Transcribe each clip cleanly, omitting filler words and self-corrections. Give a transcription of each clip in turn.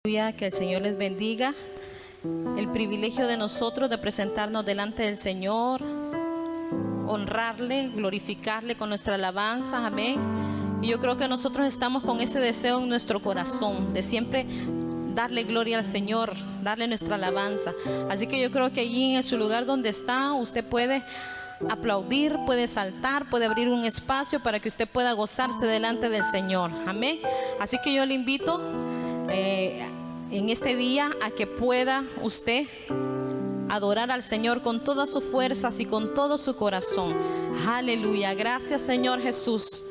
Que el Señor les bendiga. El privilegio de nosotros de presentarnos delante del Señor, honrarle, glorificarle con nuestra alabanza, amén. Y yo creo que nosotros estamos con ese deseo en nuestro corazón de siempre darle gloria al Señor, darle nuestra alabanza. Así que yo creo que allí en su lugar donde está, usted puede aplaudir, puede saltar, puede abrir un espacio para que usted pueda gozarse delante del Señor, amén. Así que yo le invito en este día a que pueda usted adorar al Señor con todas sus fuerzas y con todo su corazón. Aleluya, gracias Señor Jesús,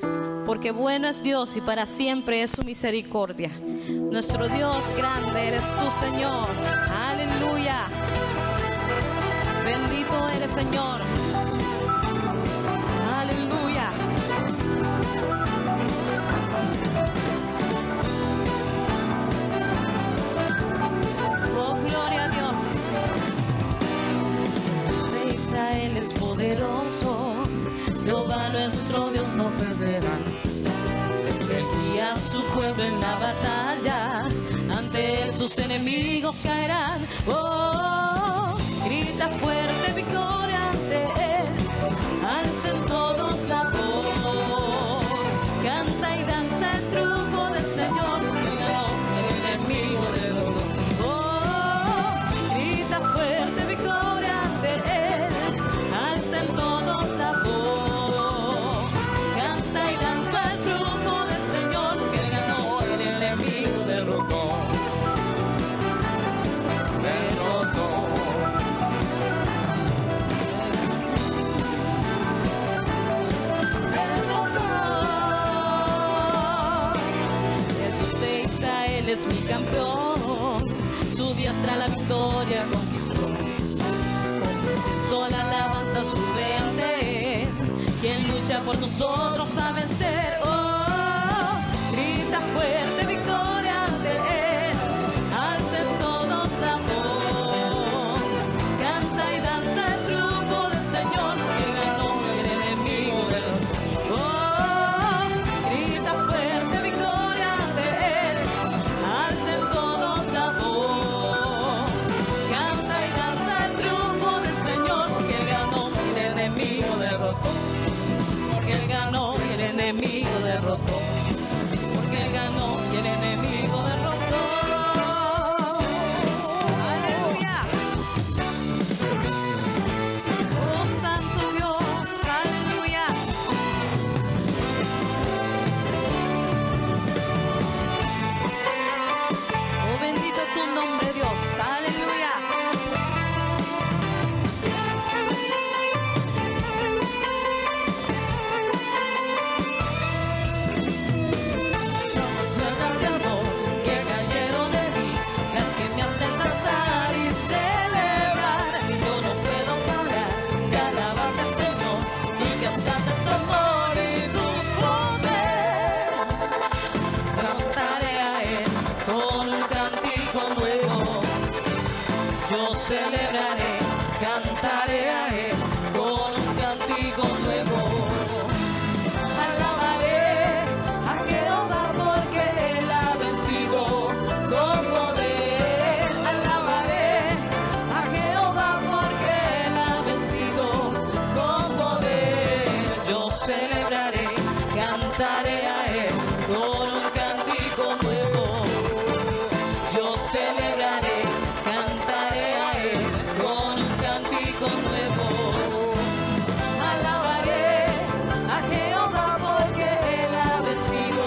porque bueno es Dios y para siempre es su misericordia. Nuestro Dios grande eres tú, Señor. Aleluya, bendito eres, Señor. Aleluya. Oh, gloria a Dios. De Israel es poderoso, Jehová nuestro Dios no perderá. Él guía a su pueblo en la batalla, ante él sus enemigos caerán. Oh, grita fuerte victoria ante él, alcen todos la voz, canta y danza el triunfo del Señor, que ganó el enemigo de los dos. Oh, grita fuerte victoria ante él, alcen todos la voz, canta y danza el triunfo del Señor, que ganó el enemigo derrotó. Es mi campeón, su diestra la victoria conquistó. Con sola alabanza sube ante él, quien lucha por nosotros a vencer. Oh, grita fuerte victoria ante él, alcen todos la voz, canta y danza el triunfo del Señor, que ganó el enemigo del otro. Oh, grita fuerte victoria ante él, alcen todos la voz, canta y danza el triunfo del Señor, porque él ganó y el enemigo derrotó, porque él ganó y el enemigo derrotó, porque él ganó y el enemigo derrotó. Aleluya. Oh Santo Dios, aleluya. Oh, bendito tu nombre, Dios. Aleluya. Son suertes de amor que cayeron de mí, las que me hacen danzar y celebrar. Yo no puedo parar de alabarte, Señor, y cantarte tu amor y tu poder. Cantaré a él con un cántico nuevo, yo celebraré, cantaré a él con un cántico nuevo. Alabaré a Jehová porque él ha vencido con poder. Alabaré a Jehová porque él ha vencido con poder. Yo celebraré, cantaré a él con un cántico nuevo. Yo celebraré, cantaré a él con un cántico nuevo. Alabaré a Jehová porque él ha vencido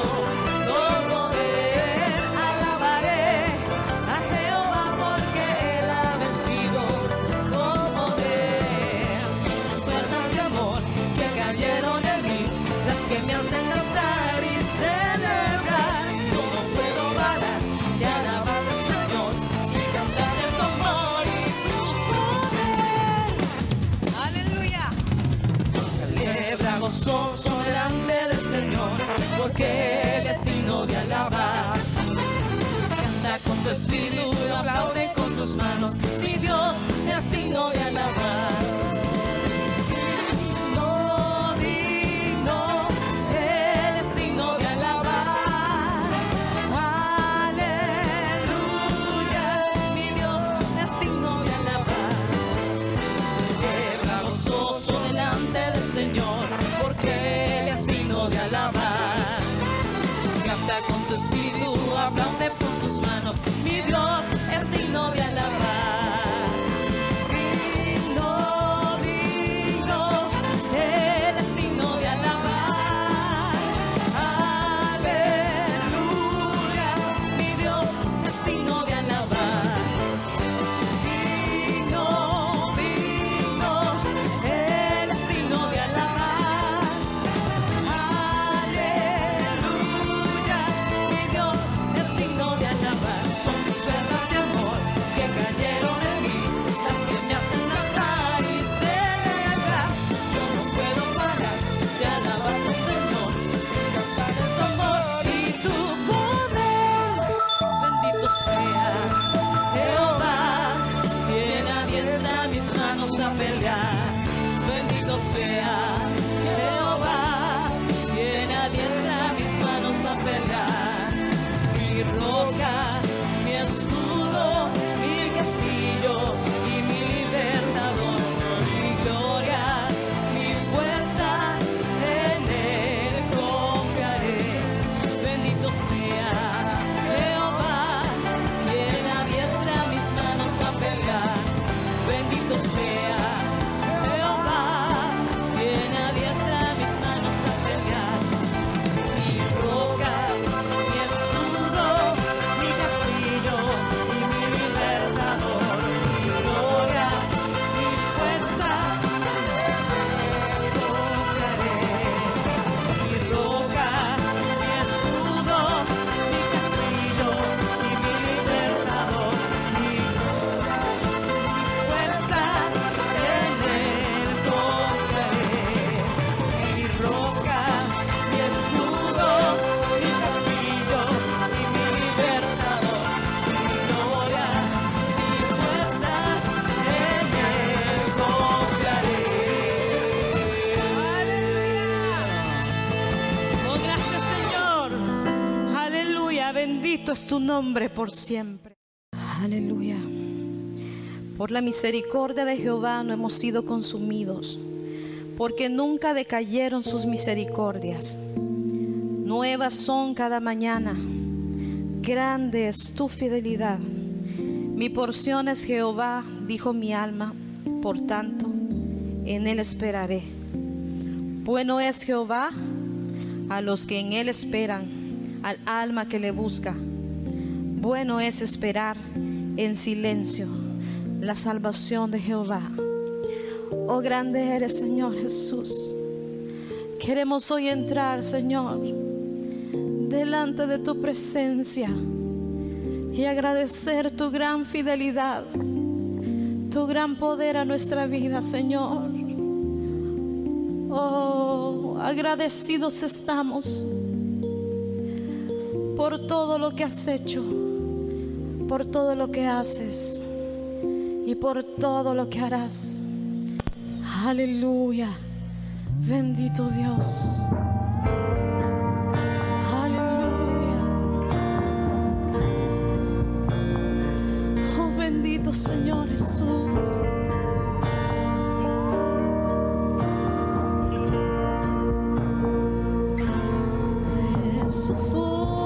con poder. Alabaré a Jehová porque él ha vencido con poder. Las cuerdas de amor que cayeron en mí, las que me hacen cantar y celebrar. Yo no puedo parar de alabar al Señor y cantar el tu amor y tu poder. Aleluya. Celebra gozoso delante del Señor, porque él es digno de alabar. Canta con tu espíritu, aplaude con sus manos, mi Dios es digno de alabar. No digno, él es digno de alabar. Aleluya. su nombre por siempre. Aleluya. Por la misericordia de Jehová no hemos sido consumidos, porque nunca decayeron sus misericordias. Nuevas son cada mañana. Grande es tu fidelidad. Mi porción es Jehová, dijo mi alma, por tanto, en él esperaré. Bueno es Jehová a los que en él esperan, al alma que le busca. Bueno es esperar en silencio la salvación de Jehová. Oh, grande eres, Señor Jesús. Queremos hoy entrar, Señor, delante de tu presencia y agradecer tu gran fidelidad, tu gran poder a nuestra vida, Señor. Oh, agradecidos estamos por todo lo que has hecho, por todo lo que haces y por todo lo que harás. Aleluya. Bendito Dios. Señor Jesús, en su forma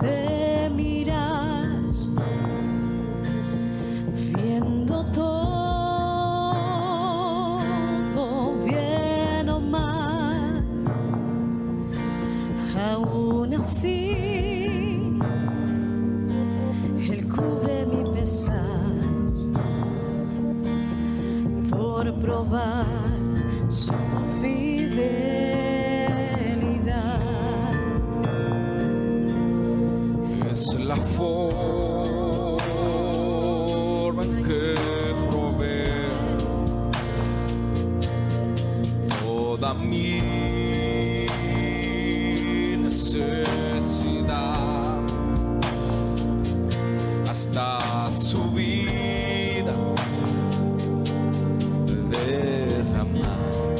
de mirar, viendo todo bien o mal, aún así por probar su fidelidad. Es la forma en que provee toda mi necesidad, hasta su vida derramar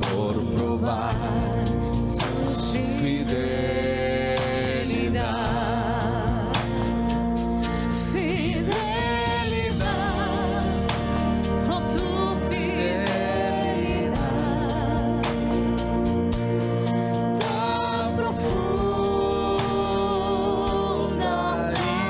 por probar su fidelidad. Fidelidad, oh, tu fidelidad tan profunda y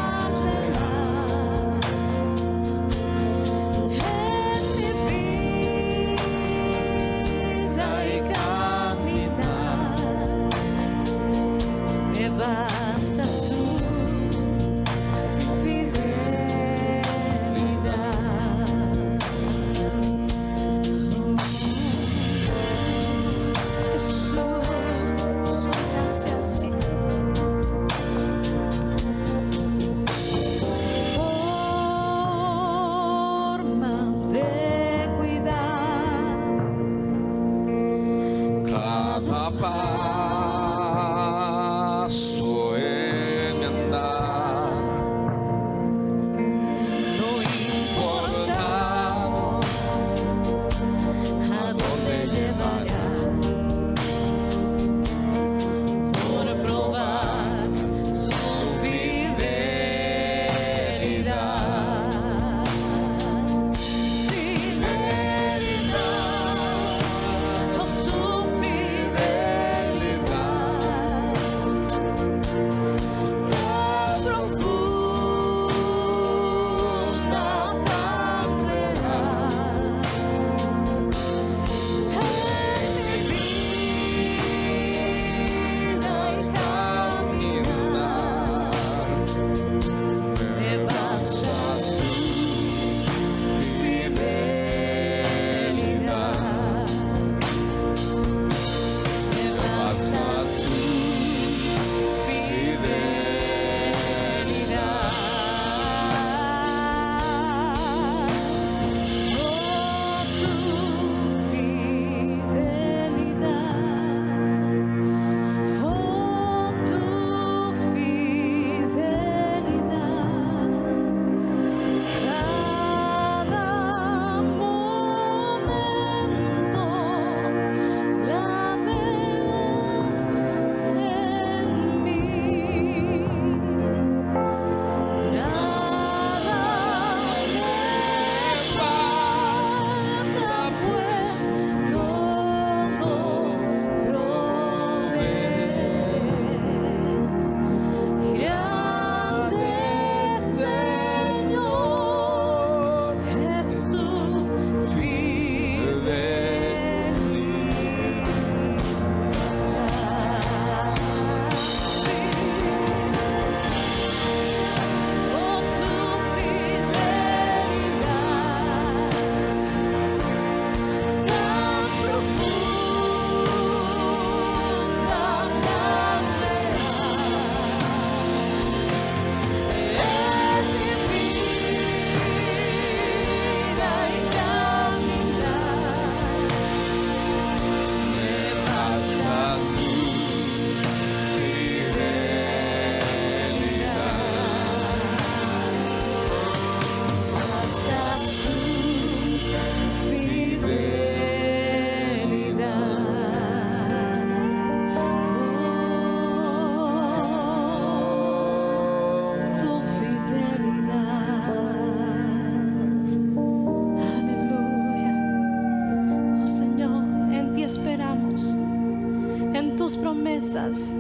promesas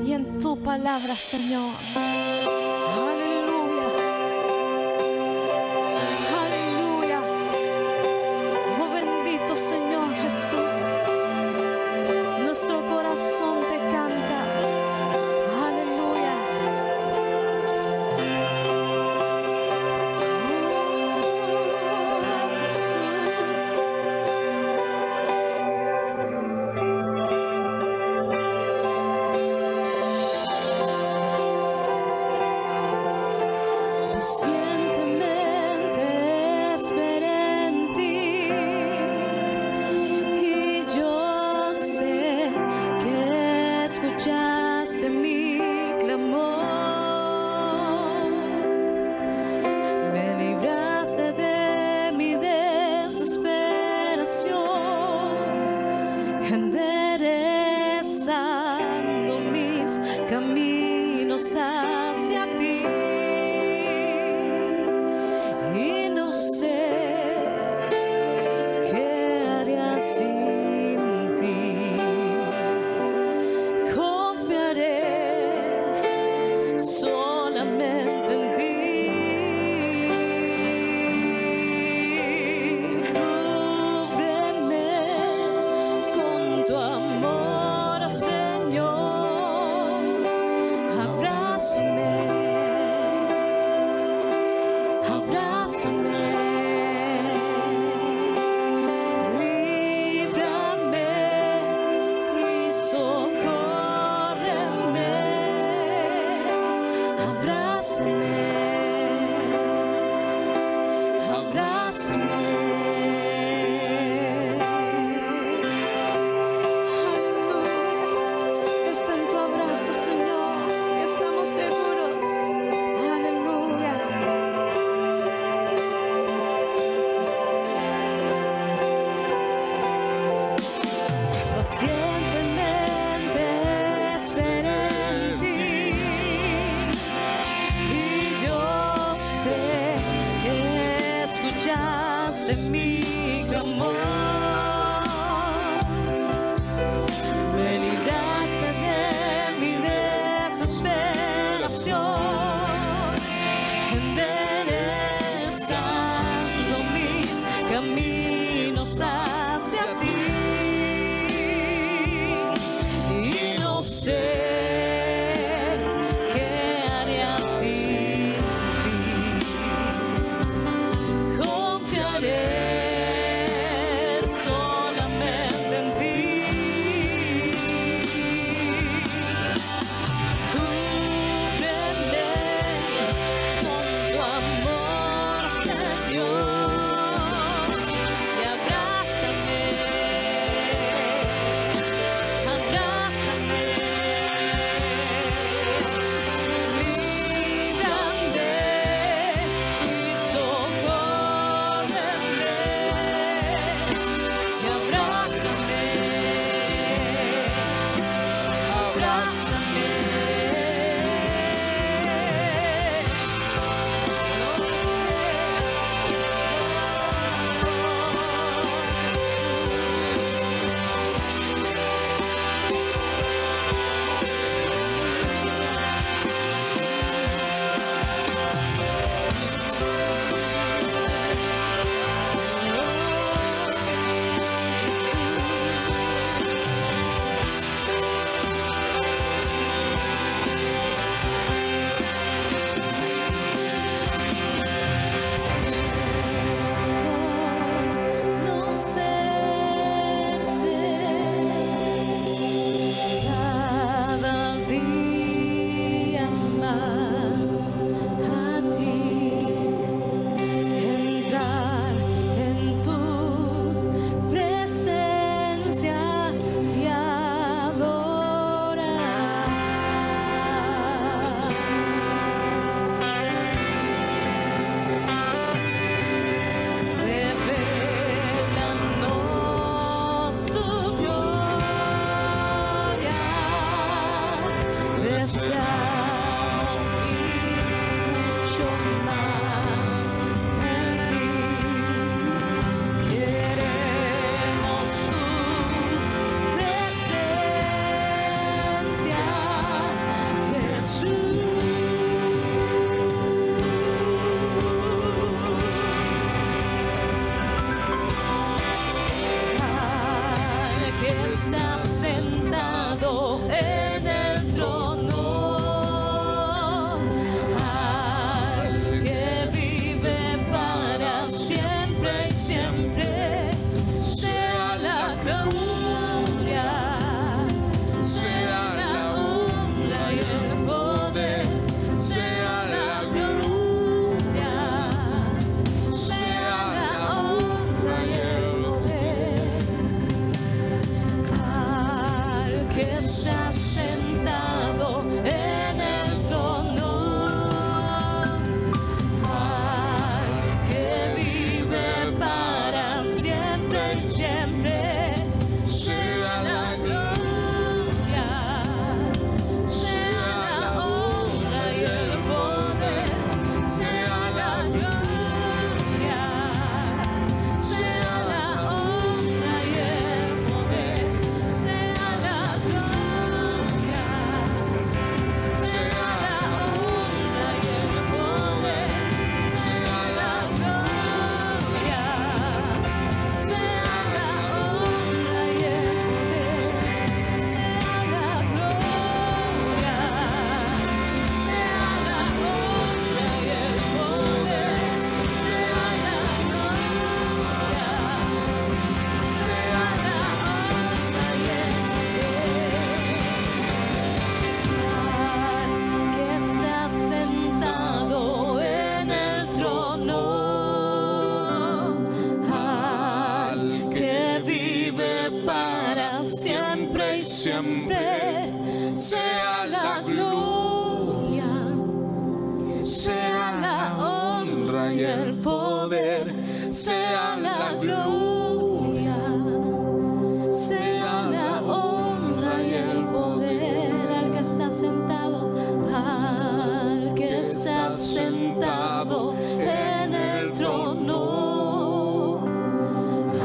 y en tu palabra, Señor. Aleluya. Aleluya. Oh bendito Señor Jesús. Nuestro corazón te canta. Aleluya. Oh, Jesús. Pacientemente esperé en ti y yo sé que escuchaste mi clamor. Me libraste de mi desesperación, enderezando mis caminos hacia ti. Y no sé qué haría sin ti. Confiaré solamente en ti. Cúbreme con tu amor, Señor. Abrázame. Abrázame, líbrame y socórreme. Abrázame, abrázame. Aleluya. Es en tu abrazo, Señor, que estamos seguros. Aleluya. Pacientemente esperé en ti y yo sé que escuchaste mi clamor. Me libraste de mi desesperación, enderezando mis caminos hacia ti. Y no sé qué haría sin ti. Confiaré solamente en ti. Cúbreme sea la gloria, sea la honra y el poder al que está sentado, al que está sentado en el trono,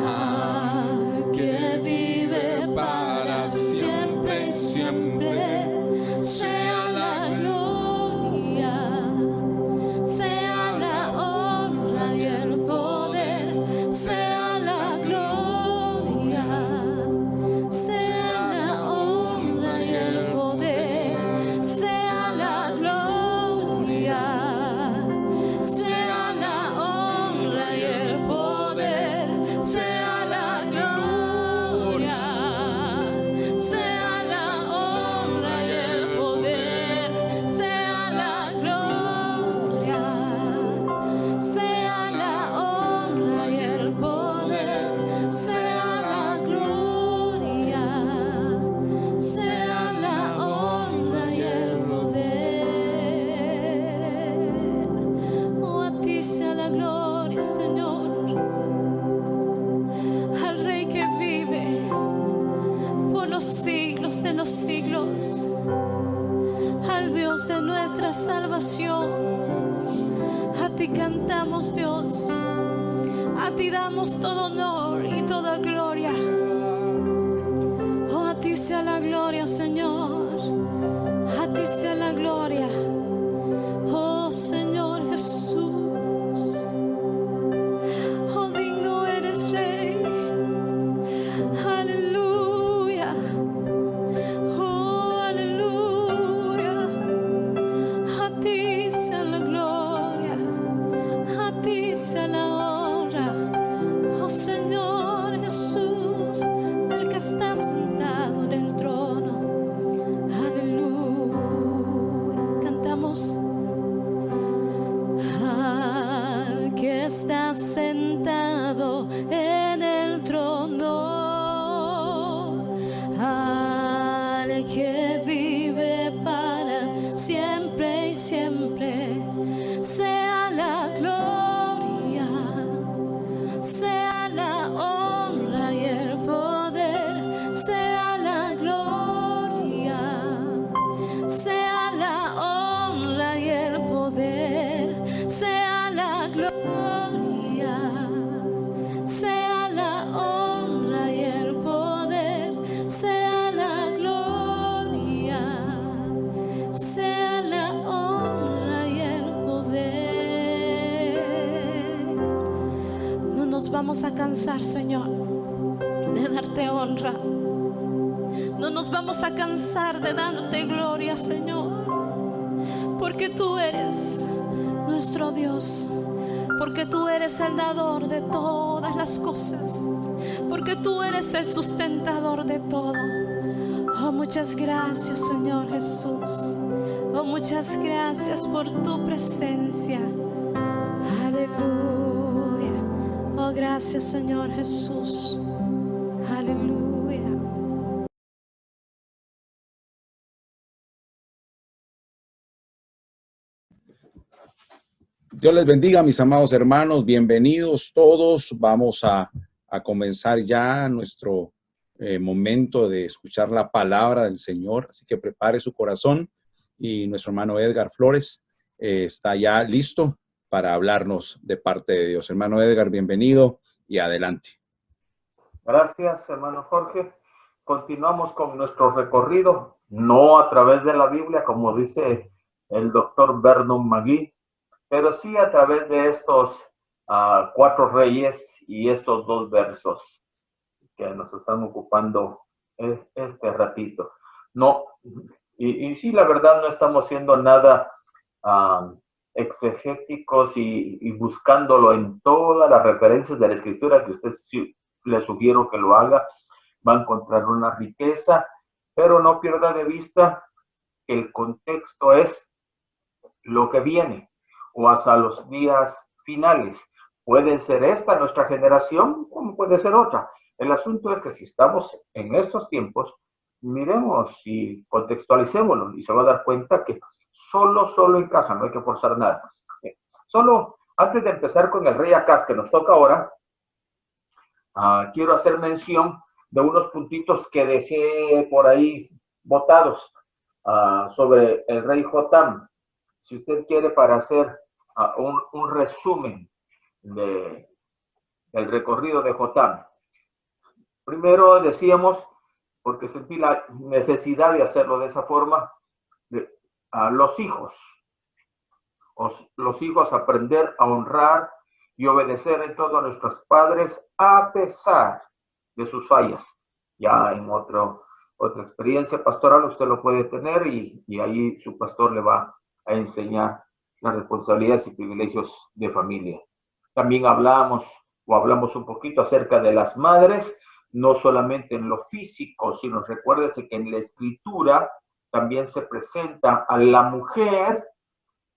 al que vive para siempre y siempre, sea la gloria, sea la honra y el poder, sea la gloria, sea la honra y el poder, sea la gloria, sea la honra y el poder, sea la gloria, sea la honra y el poder, sea la gloria, sea la honra y el poder, sea la gloria, sea la honra y el poder. Oh, a ti sea la gloria, Señor, al Rey que vive por los siglos de los siglos, al Dios de nuestra salvación. A ti cantamos, Dios, a ti damos todo honor y toda gloria. Oh, a ti sea la gloria, Señor, a ti sea la gloria. Oh, Señor Jesús, oh, digno eres, Rey. Aleluya, oh, aleluya. A ti sea la gloria, a ti sea la honra. Oh, Señor Jesús, el que está sentado en el trono. Aleluya. Cantamos. Al que está sentado en el trono, al que vive para siempre y siempre, sea la gloria, sea la honra y el poder, sea la gloria, sea la honra y el poder, sea la gloria, sea la honra y el poder, sea la gloria, sea la honra y el poder. No nos vamos a cansar, Señor, de darte honra. No nos vamos a cansar de darte gloria, Señor, porque tú eres nuestro Dios, porque tú eres el dador de todas las cosas, porque tú eres el sustentador de todo. Oh, muchas gracias, Señor Jesús. Oh, muchas gracias por tu presencia. Aleluya. Oh, gracias, Señor Jesús. Aleluya. Dios les bendiga, mis amados hermanos, bienvenidos todos. Vamos a comenzar ya nuestro momento de escuchar la palabra del Señor, así que prepare su corazón y nuestro hermano Edgar Flores está ya listo para hablarnos de parte de Dios. Hermano Edgar, bienvenido y adelante. Gracias, hermano Jorge. Continuamos con nuestro recorrido, no a través de la Biblia, como dice el doctor Vernon McGee, pero sí a través de estos 4 reyes y estos 2 versos que nos están ocupando este ratito. No, y sí, la verdad no estamos haciendo nada exegéticos y buscándolo en todas las referencias de la Escritura, que usted le sugiero que lo haga, va a encontrar una riqueza, pero no pierda de vista que el contexto es lo que viene o hasta los días finales. Puede ser esta nuestra generación, como puede ser otra. El asunto es que si estamos en estos tiempos, miremos y contextualicémoslo y se va a dar cuenta que solo encaja, no hay que forzar nada. Solo Antes de empezar con el rey Acaz, que nos toca ahora, quiero hacer mención de unos puntitos que dejé por ahí botados sobre el rey Jotam. Si usted quiere, para hacer un resumen del recorrido de Jotam. Primero decíamos, porque sentí la necesidad de hacerlo de esa forma, los hijos aprender a honrar y obedecer en todo a nuestros padres a pesar de sus fallas. Ya en otra experiencia pastoral usted lo puede tener y ahí su pastor le va a enseñar las responsabilidades y privilegios de familia. También hablamos un poquito acerca de las madres, no solamente en lo físico, sino recuérdese que en la escritura también se presenta a la mujer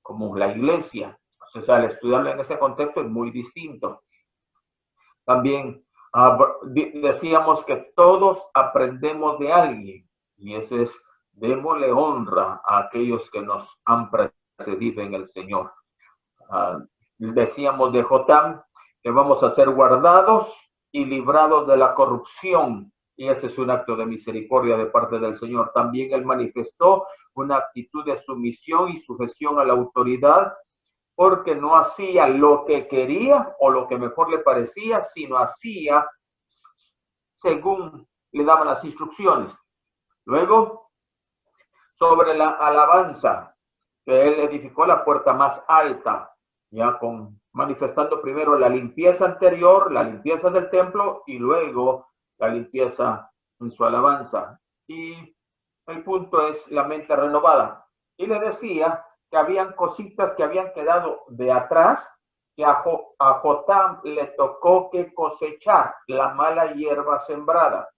como la iglesia. O sea, al estudiarlo en ese contexto es muy distinto. También decíamos que todos aprendemos de alguien, y eso es, démosle honra a aquellos que nos han precedido en el Señor. Decíamos de Jotam que vamos a ser guardados y librados de la corrupción, y ese es un acto de misericordia de parte del Señor. También Él manifestó una actitud de sumisión y sujeción a la autoridad, porque no hacía lo que quería o lo que mejor le parecía, sino hacía según le daban las instrucciones. Luego, sobre la alabanza, que Él edificó la puerta más alta, ya manifestando primero la limpieza anterior, la limpieza del templo, y luego la limpieza en su alabanza. Y el punto es la mente renovada. Y le decía que habían cositas que habían quedado de atrás, que a Jotam le tocó que cosechar la mala hierba sembrada.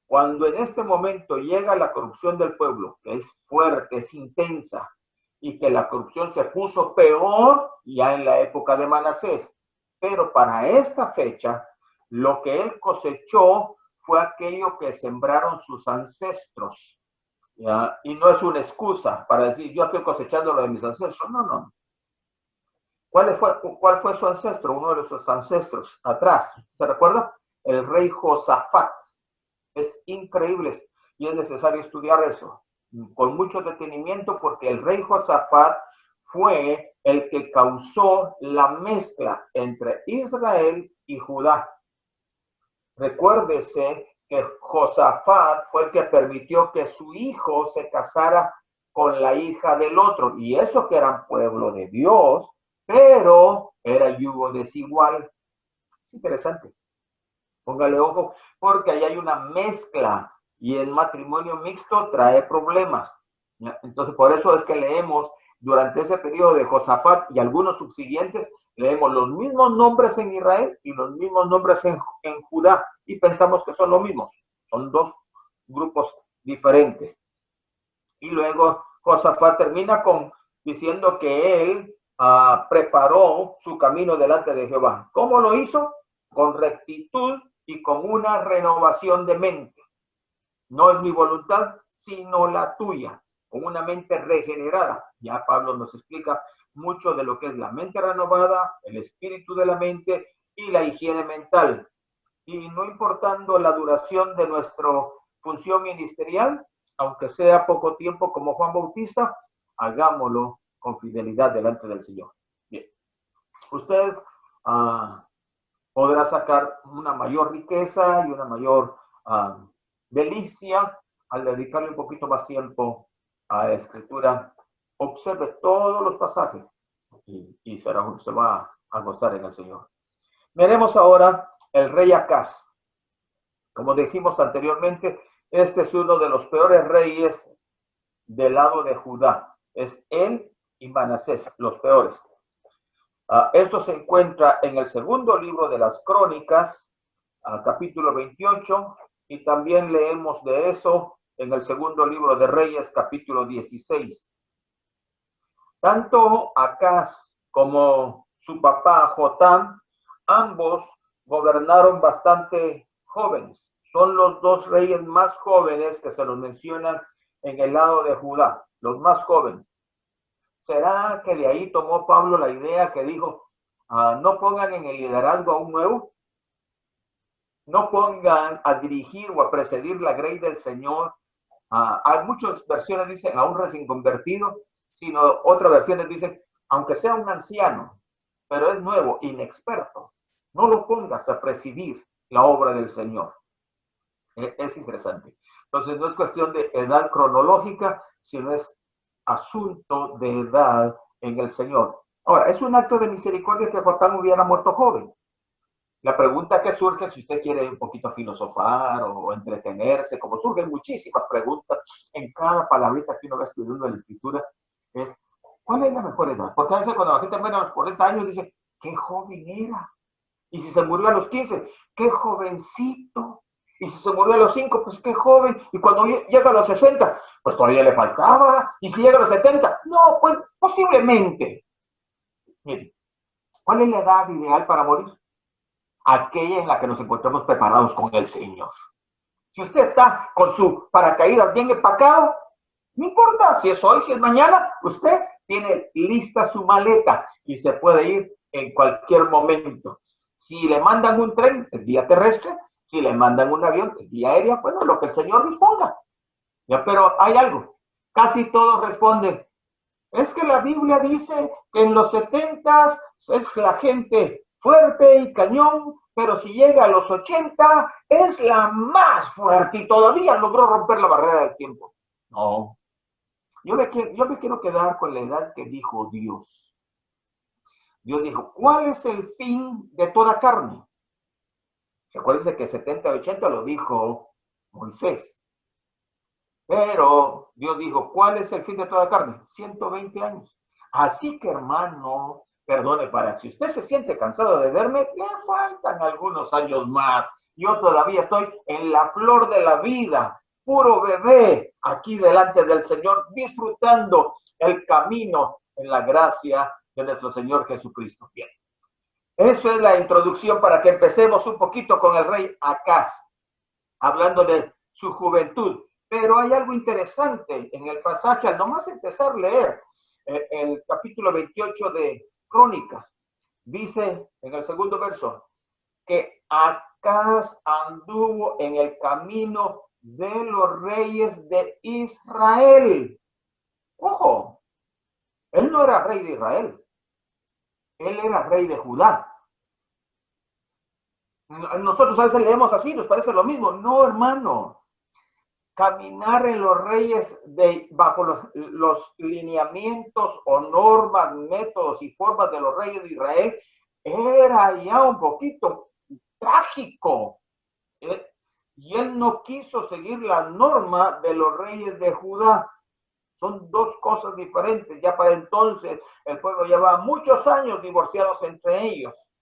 Cuando en este momento llega la corrupción del pueblo, que es fuerte, es intensa, y que la corrupción se puso peor ya en la época de Manasés, pero para esta fecha, lo que él cosechó fue aquello que sembraron sus ancestros. ¿Ya? Y no es una excusa para decir, yo estoy cosechando lo de mis ancestros. No. ¿Cuál fue su ancestro? Uno de sus ancestros atrás. ¿Se recuerda? El rey Josafat. Es increíble y es necesario estudiar eso con mucho detenimiento, porque el rey Josafat fue el que causó la mezcla entre Israel y Judá. Recuérdese que Josafat fue el que permitió que su hijo se casara con la hija del otro, y eso que eran pueblo de Dios, pero era yugo desigual. Es interesante. Póngale ojo, porque ahí hay una mezcla y el matrimonio mixto trae problemas. ¿Ya? Entonces, por eso es que leemos durante ese periodo de Josafat y algunos subsiguientes, leemos los mismos nombres en Israel y los mismos nombres en Judá, y pensamos que son los mismos. Son dos grupos diferentes. Y luego Josafat termina diciendo que él preparó su camino delante de Jehová. ¿Cómo lo hizo? Con rectitud y con una renovación de mente. No es mi voluntad, sino la tuya, con una mente regenerada. Ya Pablo nos explica mucho de lo que es la mente renovada, el espíritu de la mente y la higiene mental. Y no importando la duración de nuestra función ministerial, aunque sea poco tiempo como Juan Bautista, hagámoslo con fidelidad delante del Señor. Bien. Usted podrá sacar una mayor riqueza y una mayor delicia al dedicarle un poquito más tiempo a la escritura. Observe todos los pasajes y se va a gozar en el Señor. Veremos ahora el rey Acaz. Como dijimos anteriormente, este es uno de los peores reyes del lado de Judá. Es él y Manasés, los peores. Esto se encuentra en el segundo libro de las Crónicas, capítulo 28, y también leemos de eso en el segundo libro de Reyes, capítulo 16. Tanto Acaz como su papá Jotam, ambos gobernaron bastante jóvenes. Son los dos reyes más jóvenes que se nos mencionan en el lado de Judá, los más jóvenes. ¿Será que de ahí tomó Pablo la idea que dijo, no pongan en el liderazgo a un nuevo? No pongan a dirigir o a presidir la grey del Señor. Hay muchas versiones dicen a un recién convertido, sino otras versiones dicen, aunque sea un anciano, pero es nuevo, inexperto, no lo pongas a presidir la obra del Señor. Es interesante. Entonces no es cuestión de edad cronológica, sino es asunto de edad en el Señor. Ahora, es un acto de misericordia que Jotán hubiera muerto joven. La pregunta que surge, si usted quiere un poquito filosofar o entretenerse, como surgen muchísimas preguntas en cada palabrita que uno va estudiando en la Escritura, es, ¿cuál es la mejor edad? Porque a veces cuando la gente menos de los 40 años dice, ¡qué joven era! Y si se murió a los 15, ¡qué jovencito! Y si se murió a los 5, pues qué joven. Y cuando llega a los 60, pues todavía le faltaba. Y si llega a los 70, no, pues posiblemente. Miren, ¿cuál es la edad ideal para morir? Aquella en la que nos encontramos preparados con el Señor. Si usted está con su paracaídas bien empacado, no importa si es hoy, si es mañana, usted tiene lista su maleta y se puede ir en cualquier momento. Si le mandan un tren, es vía terrestre. Si le mandan un avión, es vía aérea. Bueno, lo que el Señor disponga. Ya, pero hay algo. Casi todos responden. Es que la Biblia dice que en los 70 es la gente fuerte y cañón, pero si llega a los 80 es la más fuerte y todavía logró romper la barrera del tiempo. No. Yo me quiero quedar con la edad que dijo Dios. Dios dijo, ¿cuál es el fin de toda carne? Recuérdense que 70 y 80 lo dijo Moisés. Pero Dios dijo, ¿cuál es el fin de toda carne? 120 años. Así que, hermano, perdone, si usted se siente cansado de verme, le faltan algunos años más. Yo todavía estoy en la flor de la vida, puro bebé, aquí delante del Señor, disfrutando el camino en la gracia de nuestro Señor Jesucristo. Bien. Eso es la introducción para que empecemos un poquito con el rey Acaz, hablando de su juventud. Pero hay algo interesante en el pasaje, al nomás empezar a leer el capítulo 28 de Crónicas. Dice en el segundo verso que Acaz anduvo en el camino de los reyes de Israel. Ojo, él no era rey de Israel, él era rey de Judá. Nosotros a veces leemos así, nos parece lo mismo. No, hermano. Caminar en los reyes bajo los lineamientos o normas, métodos y formas de los reyes de Israel era ya un poquito trágico. Y él no quiso seguir la norma de los reyes de Judá. Son dos cosas diferentes. Ya para entonces el pueblo llevaba muchos años divorciados entre ellos.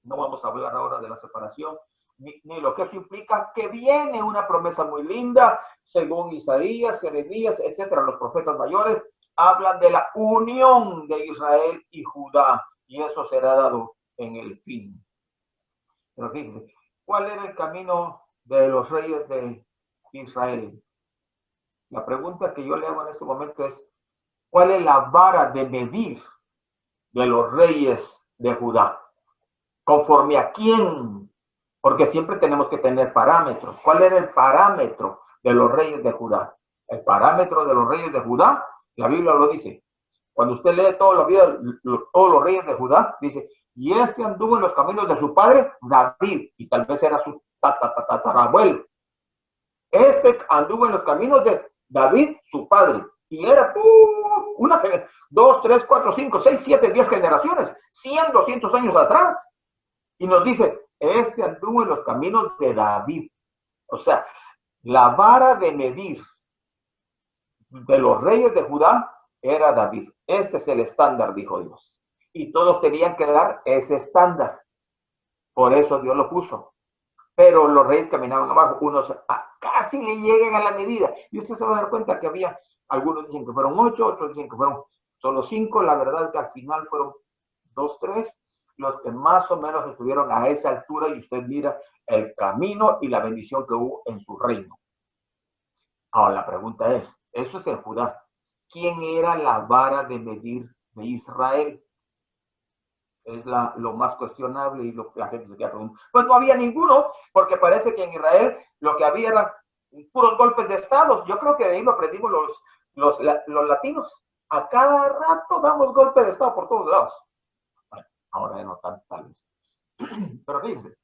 No vamos a hablar ahora de la separación, ni lo que eso implica, que viene una promesa muy linda, según Isaías, Jeremías, etcétera. Los profetas mayores hablan de la unión de Israel y Judá, y eso será dado en el fin. Pero fíjense, ¿cuál era el camino de los reyes de Israel? La pregunta que yo le hago en este momento es, ¿cuál es la vara de medir de los reyes de Judá? ¿Conforme a quién? Porque siempre tenemos que tener parámetros. ¿Cuál era el parámetro de los reyes de Judá? El parámetro de los reyes de Judá, la Biblia lo dice. Cuando usted lee todos los reyes de Judá, dice, y este anduvo en los caminos de su padre, David, y tal vez era su tatarabuelo. Este anduvo en los caminos de David, su padre, y era una, 2, 3, 4, 5, 6, 7, 10 generaciones, 100, 200 años atrás. Y nos dice, este anduvo en los caminos de David. O sea, la vara de medir de los reyes de Judá era David. Este es el estándar, dijo Dios. Y todos tenían que dar ese estándar. Por eso Dios lo puso. Pero los reyes caminaban abajo. Unos casi le llegan a la medida. Y usted se va a dar cuenta que había, algunos dicen que fueron 8, otros dicen que fueron solo 5. La verdad es que al final fueron 2, 3. Los que más o menos estuvieron a esa altura, y usted mira el camino y la bendición que hubo en su reino. Ahora la pregunta es, eso es en Judá. quién era la vara de medir de Israel. Es lo más cuestionable y lo que la gente se queda preguntando. Pues no había ninguno, porque parece que en Israel lo que había eran puros golpes de estado. Yo creo que de ahí lo aprendimos los latinos. A cada rato damos golpes de estado por todos lados. Bueno, ahora ya no tan tal vez. Pero fíjense,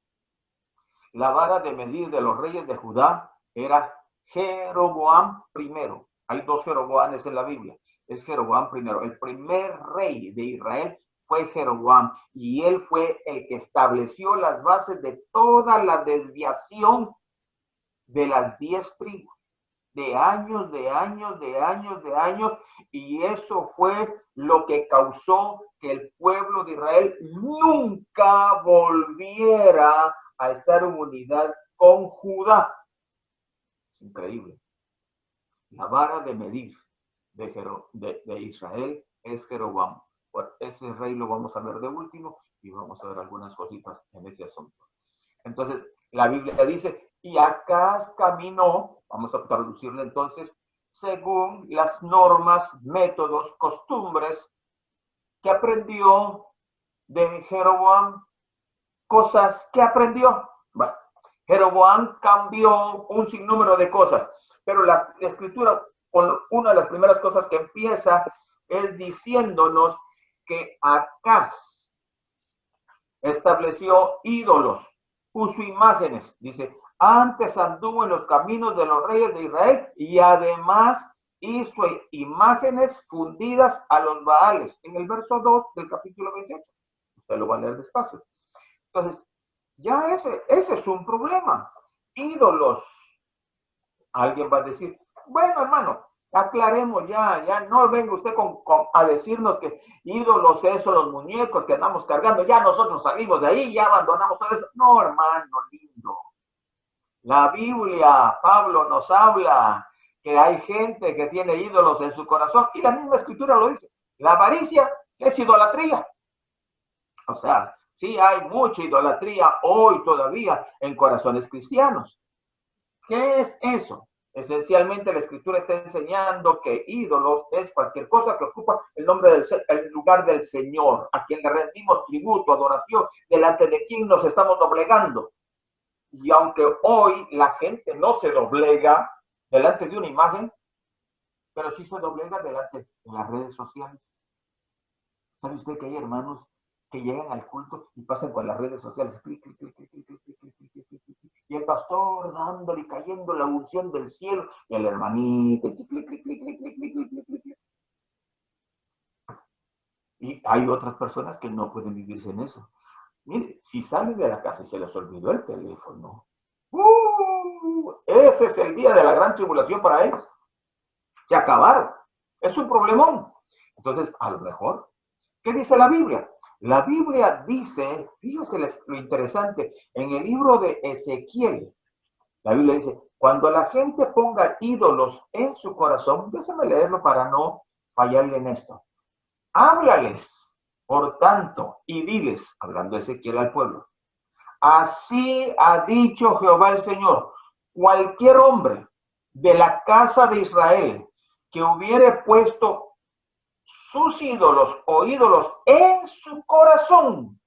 la vara de medir de los reyes de Judá era Jeroboam primero. Hay dos Jeroboanes en la Biblia. Es Jeroboam primero. El primer rey de Israel fue Jeroboam, y él fue el que estableció las bases de toda la desviación de las 10 tribus, de años, y eso fue lo que causó que el pueblo de Israel nunca volviera a estar en unidad con Judá. Es increíble. La vara de medir de Israel es Jeroboam. Bueno, ese rey lo vamos a ver de último y vamos a ver algunas cositas en ese asunto. Entonces, la Biblia dice, y Acaz caminó, vamos a traducirle entonces, según las normas, métodos, costumbres que aprendió de Jeroboam, cosas que aprendió. Bueno, Jeroboam cambió un sinnúmero de cosas, pero la escritura, con una de las primeras cosas que empieza es diciéndonos que Acaz estableció ídolos, puso imágenes, dice, antes anduvo en los caminos de los reyes de Israel y además hizo imágenes fundidas a los Baales, en el verso 2 del capítulo 28. Usted lo va a leer despacio. Entonces, ya ese es un problema. Ídolos. Alguien va a decir, bueno, hermano, aclaremos ya no venga usted a decirnos que ídolos esos, los muñecos que andamos cargando, ya nosotros salimos de ahí, ya abandonamos todo eso. No, hermano lindo. La Biblia, Pablo nos habla que hay gente que tiene ídolos en su corazón, y la misma escritura lo dice. La avaricia es idolatría. O sea, sí hay mucha idolatría hoy todavía en corazones cristianos. ¿Qué es eso? Esencialmente la escritura está enseñando que ídolos es cualquier cosa que ocupa el lugar del Señor, a quien le rendimos tributo, adoración, delante de quien nos estamos doblegando. Y aunque hoy la gente no se doblega delante de una imagen, pero sí se doblega delante de las redes sociales. ¿Sabe usted que hay hermanos que llegan al culto y pasan con las redes sociales? Clic, clic, clic, clic, clic, clic, clic, clic, clic, clic, clic, y el pastor dándole y cayendo la unción del cielo, y el hermanito, clic, clic, clic, clic, clic, clic, clic, clic, clic, clic. Y hay otras personas que no pueden vivirse en eso. Mire, si salen de la casa y se les olvidó el teléfono, ese es el día de la gran tribulación para ellos. Se acabaron. Es un problemón. Entonces, a lo mejor, ¿qué dice la Biblia? La Biblia dice, fíjese lo interesante, en el libro de Ezequiel, la Biblia dice, cuando la gente ponga ídolos en su corazón, déjeme leerlo para no fallarle en esto. Háblales, por tanto, y diles, hablando Ezequiel al pueblo, así ha dicho Jehová el Señor, cualquier hombre de la casa de Israel que hubiere puesto sus ídolos o ídolos en su corazón.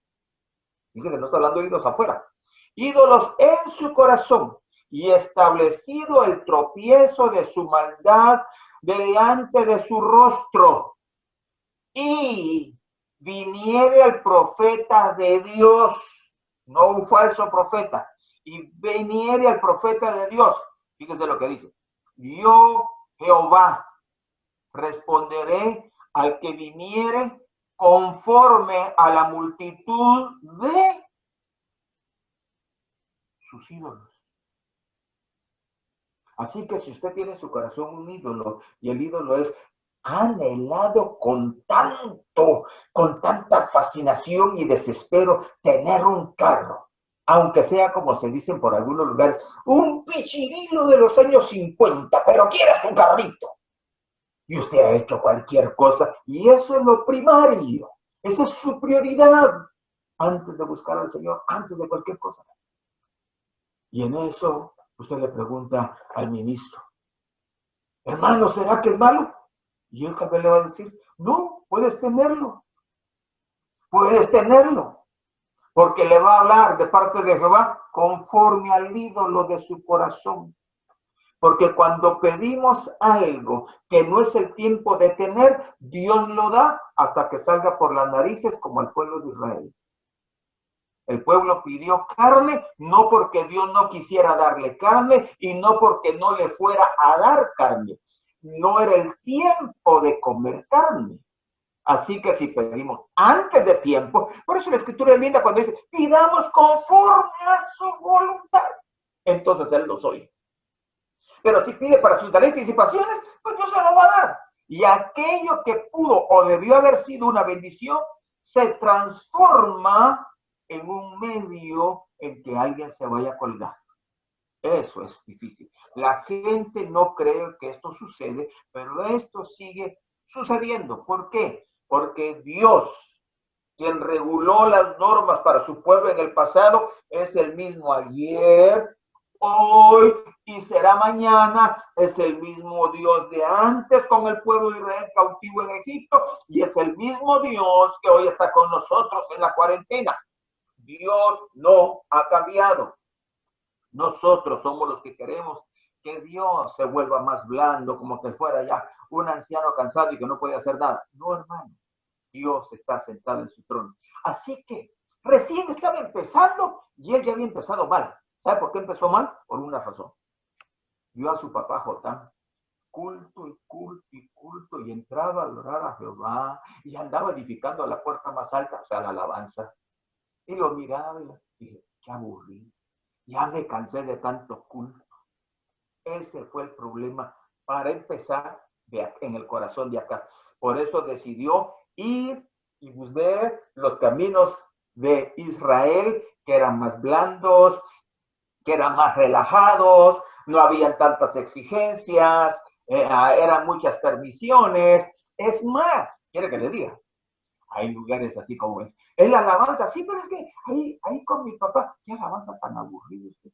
Fíjense, no está hablando de ídolos afuera. Ídolos en su corazón y establecido el tropiezo de su maldad delante de su rostro. Y viniere al profeta de Dios, no un falso profeta, y viniere al profeta de Dios. Fíjense lo que dice. Yo, Jehová, responderé al que viniere conforme a la multitud de sus ídolos. Así que si usted tiene en su corazón un ídolo, y el ídolo es anhelado con tanta fascinación y desespero, tener un carro, aunque sea como se dicen por algunos lugares, un pichirilo de los años 50, pero quieres un carrito. Y usted ha hecho cualquier cosa, y eso es lo primario. Esa es su prioridad, antes de buscar al Señor, antes de cualquier cosa. Y en eso, usted le pregunta al ministro, hermano, ¿será que es malo? Y él tal vez le va a decir, no, puedes tenerlo. Puedes tenerlo. Porque le va a hablar de parte de Jehová conforme al ídolo de su corazón. Porque cuando pedimos algo que no es el tiempo de tener, Dios lo da hasta que salga por las narices como al pueblo de Israel. El pueblo pidió carne, no porque Dios no quisiera darle carne y no porque no le fuera a dar carne. No era el tiempo de comer carne. Así que si pedimos antes de tiempo, por eso la escritura es linda cuando dice, pidamos conforme a su voluntad. Entonces Él los oye. Pero si pide para sus talentos y pasiones, pues Dios se lo va a dar. Y aquello que pudo o debió haber sido una bendición, se transforma en un medio en que alguien se vaya a colgar. Eso es difícil. La gente no cree que esto sucede, pero esto sigue sucediendo. ¿Por qué? Porque Dios, quien reguló las normas para su pueblo en el pasado, es el mismo ayer, hoy y será mañana. Es el mismo Dios de antes con el pueblo de Israel cautivo en Egipto y es el mismo Dios que hoy está con nosotros en la cuarentena. Dios no ha cambiado. Nosotros somos los que queremos que Dios se vuelva más blando, como que fuera ya un anciano cansado y que no puede hacer nada. No, hermano. Dios está sentado en su trono. Así que recién estaba empezando y él ya había empezado mal. ¿Sabe por qué empezó mal? Por una razón. Vio a su papá Jotam, culto y culto y culto, y entraba a adorar a Jehová y andaba edificando a la puerta más alta, o sea, la alabanza. Y lo miraba y dije, qué aburrido. Ya me cansé de tanto culto. Ese fue el problema para empezar en el corazón de acá. Por eso decidió ir y ver los caminos de Israel, que eran más blandos, que eran más relajados, no habían tantas exigencias, eran muchas permisiones. Es más, quiere que le diga, hay lugares así como es. Es la alabanza, sí, pero es que ahí con mi papá, qué alabanza tan aburrida usted.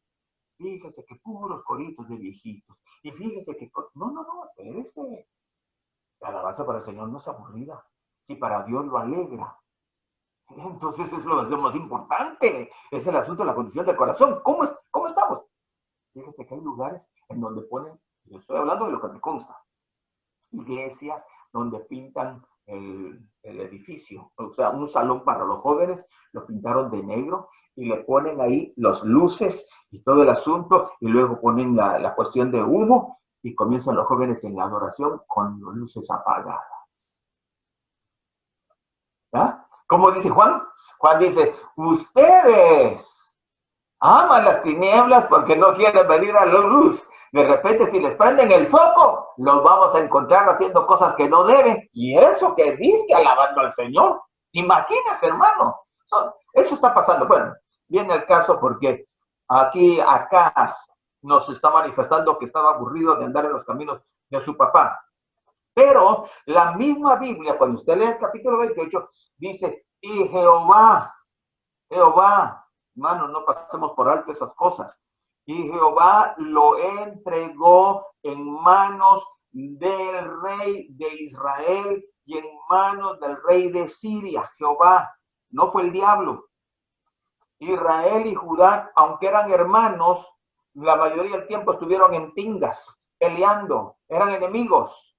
Fíjese que puros coritos de viejitos. Y fíjese que, no, espérese. La alabanza para el Señor no es aburrida. Si para Dios lo alegra. Entonces es lo más importante. Es el asunto de la condición del corazón. ¿Cómo estamos? Fíjese que hay lugares en donde ponen, yo estoy hablando de lo que me consta, iglesias donde pintan el edificio, o sea, un salón para los jóvenes, lo pintaron de negro y le ponen ahí las luces y todo el asunto, y luego ponen la cuestión de humo y comienzan los jóvenes en la adoración con las luces apagadas. ¿Ah? ¿Cómo dice Juan? Juan dice, ustedes aman las tinieblas porque no quieren venir a la luz. De repente, si les prenden el foco, los vamos a encontrar haciendo cosas que no deben. Y eso que dice alabando al Señor. Imagínense, hermano. Eso está pasando. Bueno, viene el caso porque aquí Acaz nos está manifestando que estaba aburrido de andar en los caminos de su papá. Pero la misma Biblia, cuando usted lee el capítulo 28, dice, y Jehová, hermano, no pasemos por alto esas cosas. Y Jehová lo entregó en manos del rey de Israel y en manos del rey de Siria. Jehová, no fue el diablo. Israel y Judá, aunque eran hermanos, la mayoría del tiempo estuvieron en tingas, peleando, eran enemigos.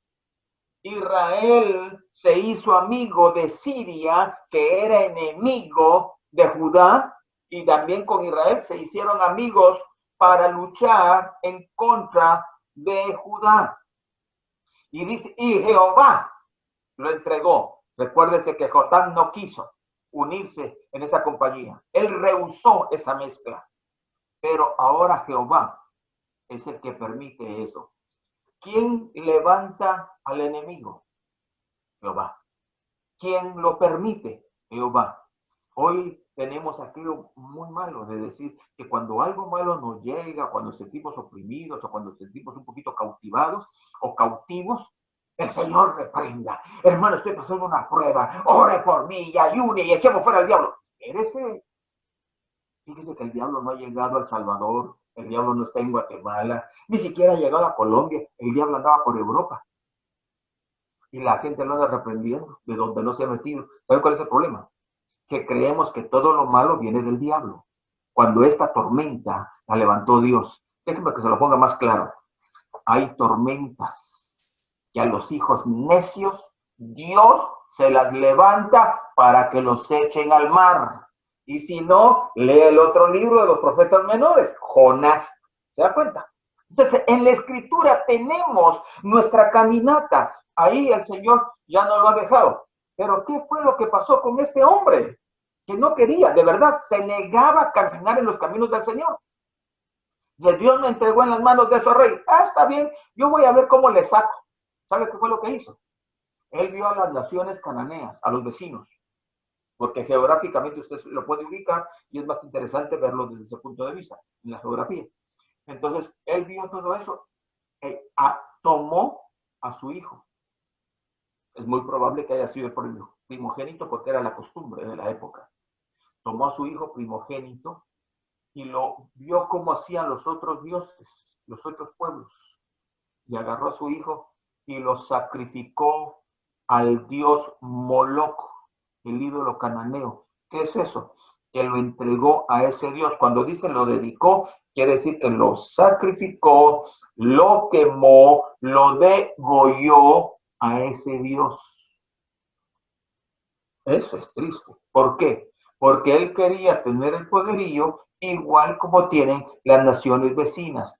Israel se hizo amigo de Siria, que era enemigo de Judá, y también con Israel se hicieron amigos para luchar en contra de Judá. Y dice, y Jehová lo entregó. Recuérdese que Jotam no quiso unirse en esa compañía. Él rehusó esa mezcla. Pero ahora Jehová es el que permite eso. ¿Quién levanta al enemigo? Jehová. ¿Quién lo permite? Jehová. Hoy tenemos aquello muy malo de decir que cuando algo malo nos llega, cuando nos sentimos oprimidos o cuando nos sentimos un poquito cautivados o cautivos, el Señor reprenda. Hermano, estoy pasando una prueba. Ore por mí y ayune y echemos fuera al diablo. Fíjese que el diablo no ha llegado a El Salvador. El diablo no está en Guatemala. Ni siquiera ha llegado a Colombia. El diablo andaba por Europa. y la gente lo anda reprendiendo de donde no se ha metido. ¿Saben cuál es el problema? Que creemos que todo lo malo viene del diablo, cuando esta tormenta la levantó Dios. Déjenme que se lo ponga más claro. Hay tormentas que a los hijos necios Dios se las levanta para que los echen al mar. Y si no, lee el otro libro de los profetas menores, Jonás. ¿Se da cuenta? Entonces, en la escritura tenemos nuestra caminata. Ahí el Señor ya no lo ha dejado. Pero ¿qué fue lo que pasó con este hombre? Que no quería, de verdad, se negaba a caminar en los caminos del Señor. Y Dios me entregó en las manos de su rey. Ah, está bien, yo voy a ver cómo le saco. ¿Sabe qué fue lo que hizo? Él vio a las naciones cananeas, a los vecinos, porque geográficamente usted lo puede ubicar y es más interesante verlo desde ese punto de vista, en la geografía. Entonces, él vio todo eso, tomó a su hijo. Es muy probable que haya sido el primogénito porque era la costumbre de la época. Tomó a su hijo primogénito y lo vio como hacían los otros dioses, los otros pueblos. Y agarró a su hijo y lo sacrificó al dios Moloch, el ídolo cananeo. ¿Qué es eso? Que lo entregó a ese dios. Cuando dice lo dedicó, quiere decir que lo sacrificó, lo quemó, lo degolló a ese dios. Eso es triste. ¿Por qué? Porque él quería tener el poderío igual como tienen las naciones vecinas.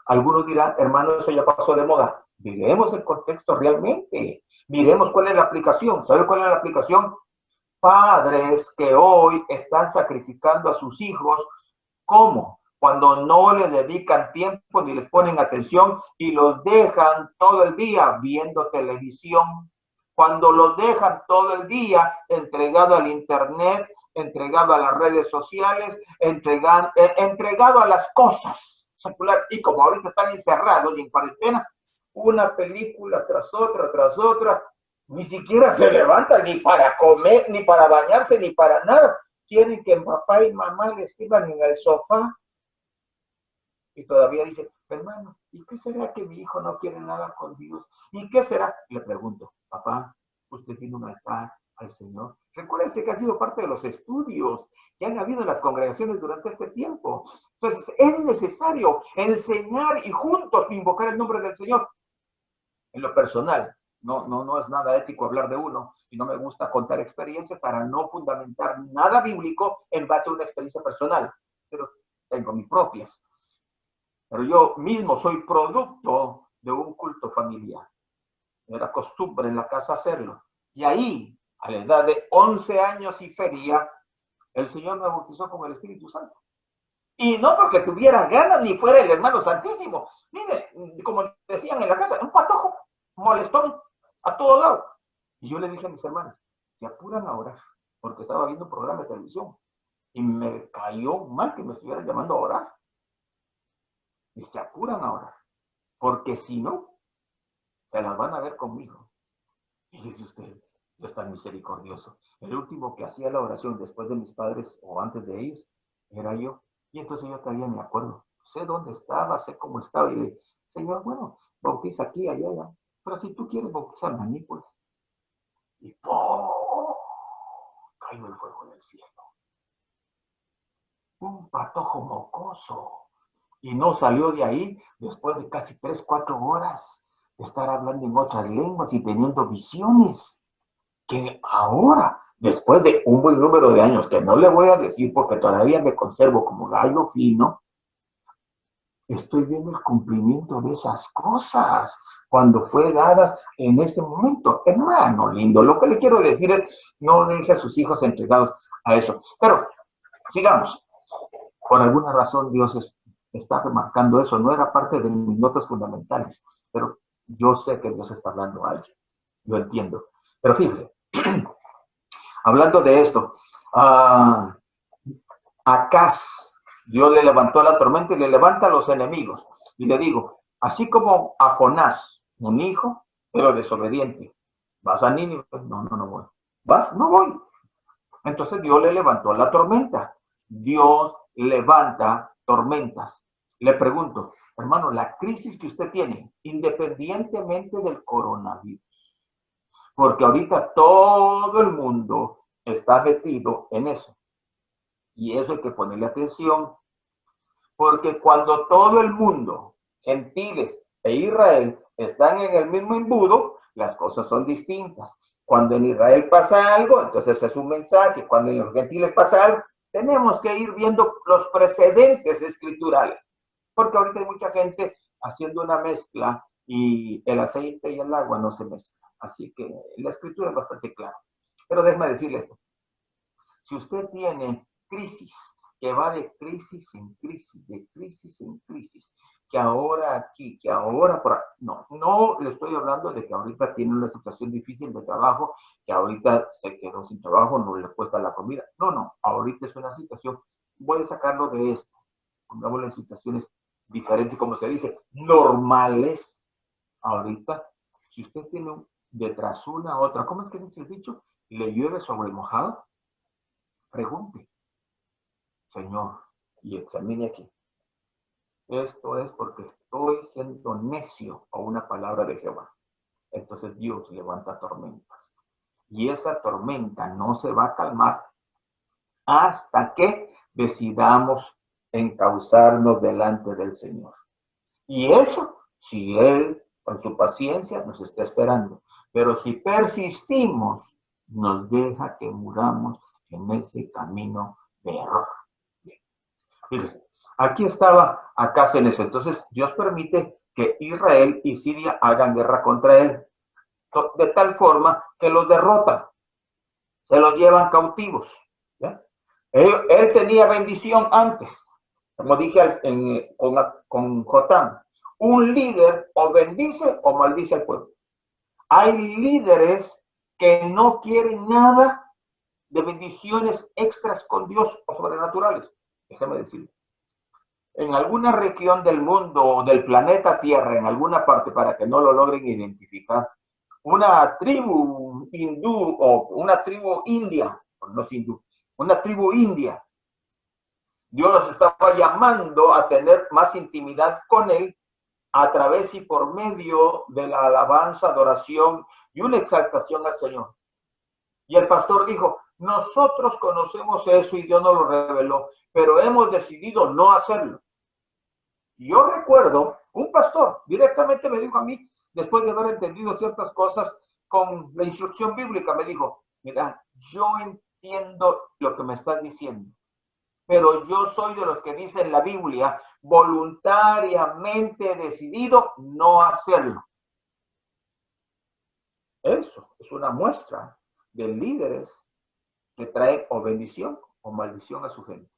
Algunos dirán, hermano, eso ya pasó de moda. Miremos el contexto realmente. Miremos cuál es la aplicación. ¿Sabe cuál es la aplicación? Padres que hoy están sacrificando a sus hijos, ¿cómo? Cuando no les dedican tiempo ni les ponen atención y los dejan todo el día viendo televisión. Cuando los dejan todo el día entregado al internet, entregado a las redes sociales, entregado a las cosas. Y como ahorita están encerrados y en cuarentena, una película tras otra, ni siquiera se levantan ni para comer, ni para bañarse, ni para nada. Quieren que papá y mamá les sirvan en el sofá. Y todavía dice, hermano, ¿y qué será que mi hijo no quiere nada con Dios? ¿Y qué será? Le pregunto, papá, usted tiene un altar al Señor. Recuérdense que ha sido parte de los estudios que han habido en las congregaciones durante este tiempo. Entonces, es necesario enseñar y juntos invocar el nombre del Señor. En lo personal, no es nada ético hablar de uno, y no me gusta contar experiencias para no fundamentar nada bíblico en base a una experiencia personal. Pero tengo mis propias. Pero yo mismo soy producto de un culto familiar. Era costumbre en la casa hacerlo. Y ahí, a la edad de 11 años y feria, el Señor me bautizó con el Espíritu Santo. Y no porque tuviera ganas ni fuera el hermano santísimo. Mire, como decían en la casa, un patojo, molestón, a todo lado. Y yo le dije a mis hermanas, se apuran a orar, porque estaba viendo un programa de televisión. Y me cayó mal que me estuvieran llamando a orar. Y se apuran a orar, porque si no, se las van a ver conmigo. Y dice usted, Dios es tan misericordioso. El último que hacía la oración después de mis padres o antes de ellos, era yo. Y entonces yo todavía me acuerdo, sé dónde estaba, sé cómo estaba. Y le dije, Señor, bueno, bautiza aquí, allá, allá. Pero si tú quieres bautizarme a mí, pues. Y ¡pum! Cayó el fuego del cielo. Un patojo mocoso. Y no salió de ahí después de casi 3, 4 horas de estar hablando en otras lenguas y teniendo visiones. Que ahora, después de un buen número de años, que no le voy a decir porque todavía me conservo como gallo fino, estoy viendo el cumplimiento de esas cosas cuando fue dadas en ese momento. Hermano lindo, lo que le quiero decir es, no deje a sus hijos entregados a eso. Pero, sigamos. Por alguna razón Dios está remarcando eso. No era parte de mis notas fundamentales, pero yo sé que Dios está hablando a alguien. Lo entiendo. Pero fíjese, hablando de esto, a Acaz, Dios le levantó la tormenta y le levanta a los enemigos. Y le digo, así como a Jonás, un hijo, pero desobediente. ¿Vas a Nínive? No voy. ¿Vas? No voy. Entonces Dios le levantó la tormenta. Dios levanta tormentas. Le pregunto, hermano, la crisis que usted tiene, independientemente del coronavirus, porque ahorita todo el mundo está metido en eso. Y eso hay que ponerle atención, porque cuando todo el mundo, gentiles e Israel, están en el mismo embudo, las cosas son distintas. Cuando en Israel pasa algo, entonces es un mensaje. Cuando en los gentiles pasa algo, tenemos que ir viendo los precedentes escriturales, porque ahorita hay mucha gente haciendo una mezcla y el aceite y el agua no se mezclan. Así que la escritura es bastante clara. Pero déjeme decirle esto. Si usted tiene crisis, que va de crisis en crisis, de crisis en crisis, que ahora aquí, que ahora por ahí. No le estoy hablando de que ahorita tiene una situación difícil de trabajo, que ahorita se quedó sin trabajo, no le cuesta la comida. No, ahorita es una situación, voy a sacarlo de esto, pongámoslo en situaciones diferentes, como se dice, normales. Ahorita, si usted tiene detrás una otra, ¿cómo es que dice el dicho? ¿Le llueve sobre mojado? Pregunte, Señor, y examine aquí. Esto es porque estoy siendo necio a una palabra de Jehová. Entonces Dios levanta tormentas. Y esa tormenta no se va a calmar hasta que decidamos encauzarnos delante del Señor. Y eso, si Él, con su paciencia, nos está esperando. Pero si persistimos, nos deja que muramos en ese camino de error. Fíjense, aquí estaba Acaz en eso. Entonces, Dios permite que Israel y Siria hagan guerra contra él, de tal forma que los derrotan, se los llevan cautivos. ¿Ya? Él tenía bendición antes, como dije con Jotam. Un líder o bendice o maldice al pueblo. Hay líderes que no quieren nada de bendiciones extras con Dios o sobrenaturales. Déjame decirlo. En alguna región del mundo o del planeta Tierra, en alguna parte, para que no lo logren identificar, una tribu hindú o una tribu india, no es hindú, una tribu india, Dios los estaba llamando a tener más intimidad con Él a través y por medio de la alabanza, adoración y una exaltación al Señor. Y el pastor dijo, nosotros conocemos eso y Dios nos lo reveló, pero hemos decidido no hacerlo. Y yo recuerdo, un pastor directamente me dijo a mí, después de haber entendido ciertas cosas con la instrucción bíblica, me dijo, mira, yo entiendo lo que me estás diciendo, pero yo soy de los que dicen en la Biblia, voluntariamente decidido no hacerlo. Eso es una muestra de líderes que traen o bendición o maldición a su gente,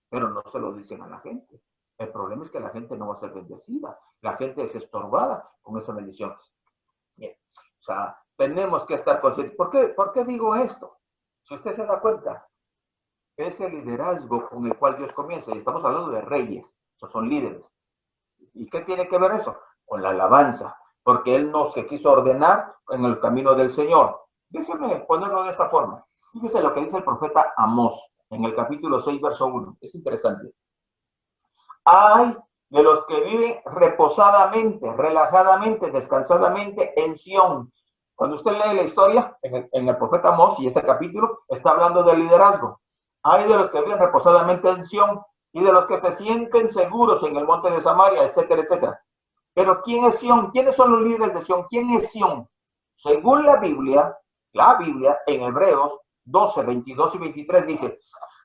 pero no se lo dicen a la gente. El problema es que la gente no va a ser bendecida, la gente es estorbada con esa bendición. Bien, o sea, tenemos que estar conscientes. ¿Por qué digo esto? Si usted se da cuenta, ese liderazgo con el cual Dios comienza, y estamos hablando de reyes, esos son líderes. ¿Y qué tiene que ver eso? Con la alabanza, porque Él nos quiso ordenar en el camino del Señor. Déjeme ponerlo de esta forma. Fíjese lo que dice el profeta Amós en el capítulo 6, verso 1. Es interesante. Hay de los que viven reposadamente, relajadamente, descansadamente en Sión. Cuando usted lee la historia en el profeta Amós y este capítulo, está hablando del liderazgo. Hay de los que viven reposadamente en Sión y de los que se sienten seguros en el monte de Samaria, etcétera, etcétera. Pero ¿quién es Sión? ¿Quiénes son los líderes de Sión? ¿Quién es Sión? Según la Biblia en Hebreos 12, 22 y 23 dice,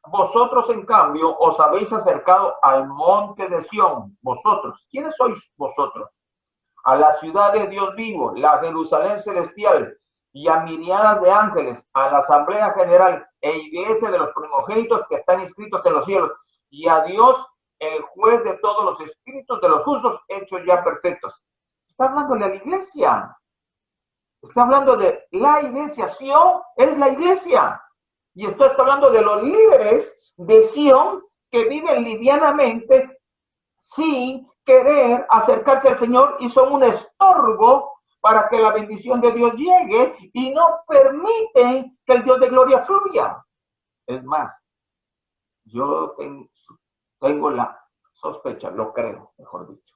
vosotros en cambio os habéis acercado al monte de Sión. Vosotros, ¿quiénes sois vosotros? A la ciudad de Dios vivo, la Jerusalén celestial, y a miriadas de ángeles, a la asamblea general e iglesia de los primogénitos que están inscritos en los cielos, y a Dios, el juez de todos los espíritus de los justos, hechos ya perfectos. Está hablándole a la iglesia. Está hablando de la iglesia. Sión es la iglesia. Y esto está hablando de los líderes de Sión que viven livianamente sin querer acercarse al Señor y son un estorbo para que la bendición de Dios llegue y no permiten que el Dios de gloria fluya. Es más, yo tengo la sospecha, lo creo, mejor dicho,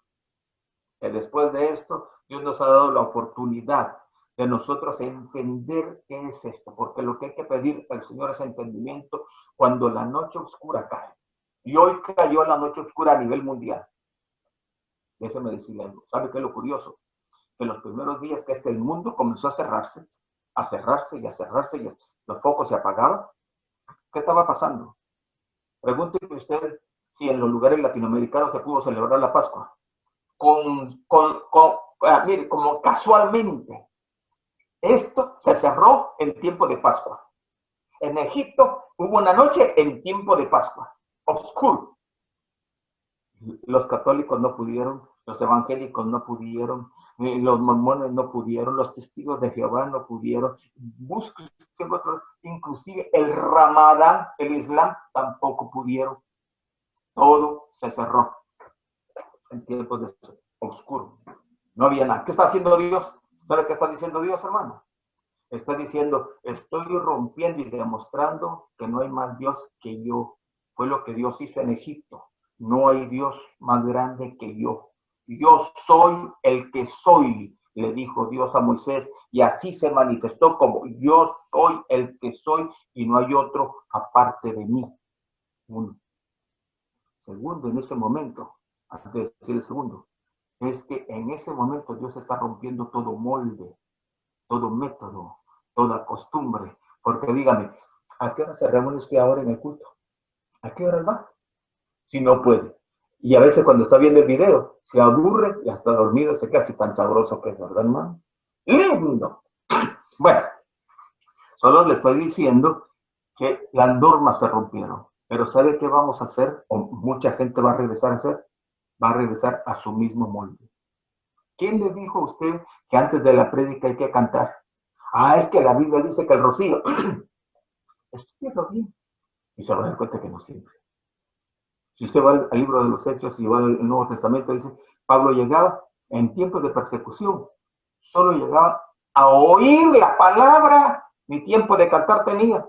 que después de esto Dios nos ha dado la oportunidad de nosotros entender qué es esto, porque lo que hay que pedir al Señor es entendimiento cuando la noche oscura cae. Y hoy cayó la noche oscura a nivel mundial. Déjeme decirle algo. ¿Sabe qué es lo curioso? Que los primeros días que el mundo comenzó a cerrarse y a cerrarse, y los focos se apagaban, ¿qué estaba pasando? Pregúnteme usted si en los lugares latinoamericanos se pudo celebrar la Pascua. Mire, como casualmente, esto se cerró en tiempo de Pascua. En Egipto hubo una noche en tiempo de Pascua, oscuro. Los católicos no pudieron, los evangélicos no pudieron, los mormones no pudieron, los testigos de Jehová no pudieron, inclusive el Ramadán, el Islam, tampoco pudieron. Todo se cerró en tiempos de oscuro. No había nada. ¿Qué está haciendo Dios? ¿Sabe qué está diciendo Dios, hermano? Está diciendo, estoy rompiendo y demostrando que no hay más Dios que yo. Fue lo que Dios hizo en Egipto. No hay Dios más grande que yo. Yo soy el que soy, le dijo Dios a Moisés, y así se manifestó como yo soy el que soy y no hay otro aparte de mí. Uno. Segundo, en ese momento, antes de decir el segundo, es que en ese momento Dios está rompiendo todo molde, todo método, toda costumbre. Porque dígame, ¿a qué hora se reúne usted ahora en el culto? ¿A qué hora va? Si no puede. Y a veces cuando está viendo el video, se aburre y hasta dormido se queda así tan sabroso que es, ¿verdad, hermano? ¡Lindo! Bueno, solo le estoy diciendo que las normas se rompieron. Pero ¿sabe qué vamos a hacer? O mucha gente va a regresar a hacer. Va a regresar a su mismo molde. ¿Quién le dijo a usted que antes de la prédica hay que cantar? Ah, es que la Biblia dice que el rocío. Estúdialo bien. Y se va a dar cuenta que no siempre. Si usted va al libro de los Hechos y va al Nuevo Testamento, dice, Pablo llegaba en tiempos de persecución. Solo llegaba a oír la palabra, ni tiempo de cantar tenía.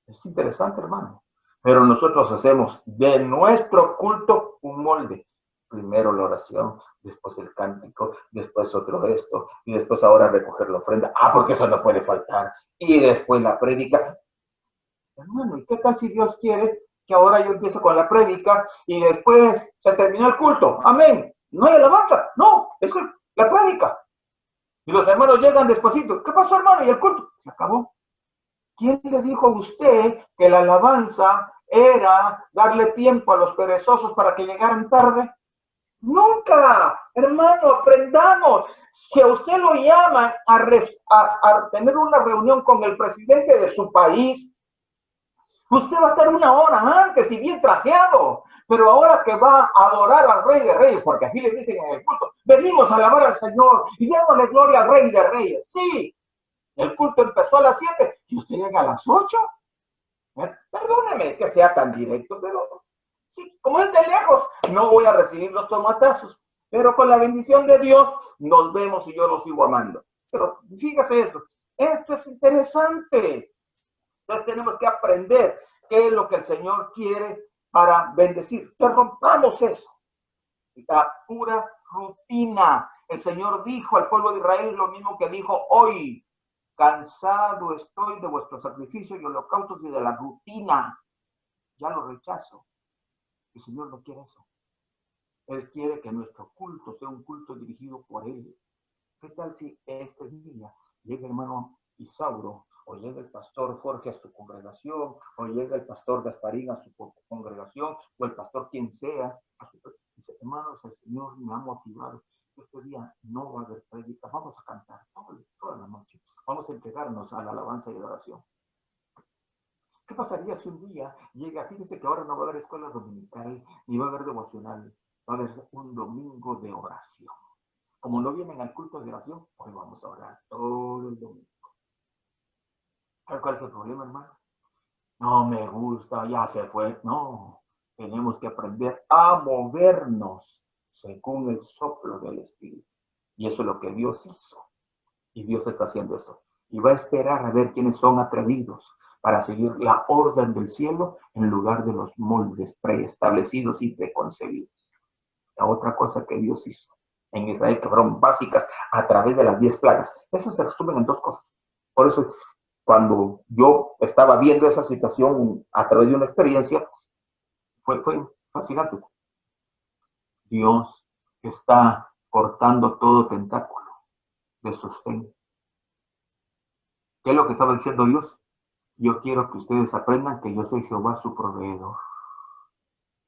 Es interesante, hermano. Pero nosotros hacemos de nuestro culto un molde. Primero la oración, después el cántico, después otro esto, y después ahora recoger la ofrenda. Ah, porque eso no puede faltar. Y después la prédica. Hermano, ¿y qué tal si Dios quiere que ahora yo empiece con la prédica y después se terminó el culto? Amén. No hay alabanza. No, eso es la prédica. Y los hermanos llegan despuesito. ¿Qué pasó, hermano? Y el culto se acabó. ¿Quién le dijo a usted que la alabanza era darle tiempo a los perezosos para que llegaran tarde? Nunca, hermano, aprendamos. Si a usted lo llaman a tener una reunión con el presidente de su país, usted va a estar una hora antes y bien trajeado. Pero ahora que va a adorar al Rey de Reyes, porque así le dicen en el culto, venimos a alabar al Señor y démosle gloria al Rey de Reyes. Sí. El culto empezó a las 7 y usted llega a las 8. Perdóneme que sea tan directo, pero sí, como es de lejos, no voy a recibir los tomatazos. Pero con la bendición de Dios nos vemos y yo los sigo amando. Pero fíjese esto es interesante. Entonces tenemos que aprender qué es lo que el Señor quiere para bendecir. Que rompamos eso. La pura rutina. El Señor dijo al pueblo de Israel lo mismo que dijo hoy. Cansado estoy de vuestros sacrificios y holocaustos y de la rutina. Ya lo rechazo. El Señor no quiere eso. Él quiere que nuestro culto sea un culto dirigido por Él. ¿Qué tal si este día llega el hermano Isauro, o llega el pastor Jorge a su congregación, o llega el pastor Gasparín a su congregación, o el pastor quien sea, dice, hermanos, el Señor me ha motivado. Este día no va a haber prédica, vamos a cantar toda la noche. Vamos a entregarnos a la alabanza y la oración. ¿Qué pasaría si un día llega? Fíjese que ahora no va a haber escuela dominical, ni va a haber devocional, va a haber un domingo de oración. Como no vienen al culto de oración, hoy vamos a orar todo el domingo. ¿Sabe cuál es el problema, hermano? No me gusta, ya se fue. No, tenemos que aprender a movernos según el soplo del Espíritu. Y eso es lo que Dios hizo. Y Dios está haciendo eso. Y va a esperar a ver quiénes son atrevidos para seguir la orden del cielo en lugar de los moldes preestablecidos y preconcebidos. La otra cosa que Dios hizo en Israel que fueron básicas a través de las 10 plagas. Esas se resumen en dos cosas. Por eso, cuando yo estaba viendo esa situación a través de una experiencia, fue fascinante. Dios está cortando todo tentáculo de sostén. ¿Qué es lo que estaba diciendo Dios? Yo quiero que ustedes aprendan que yo soy Jehová su proveedor.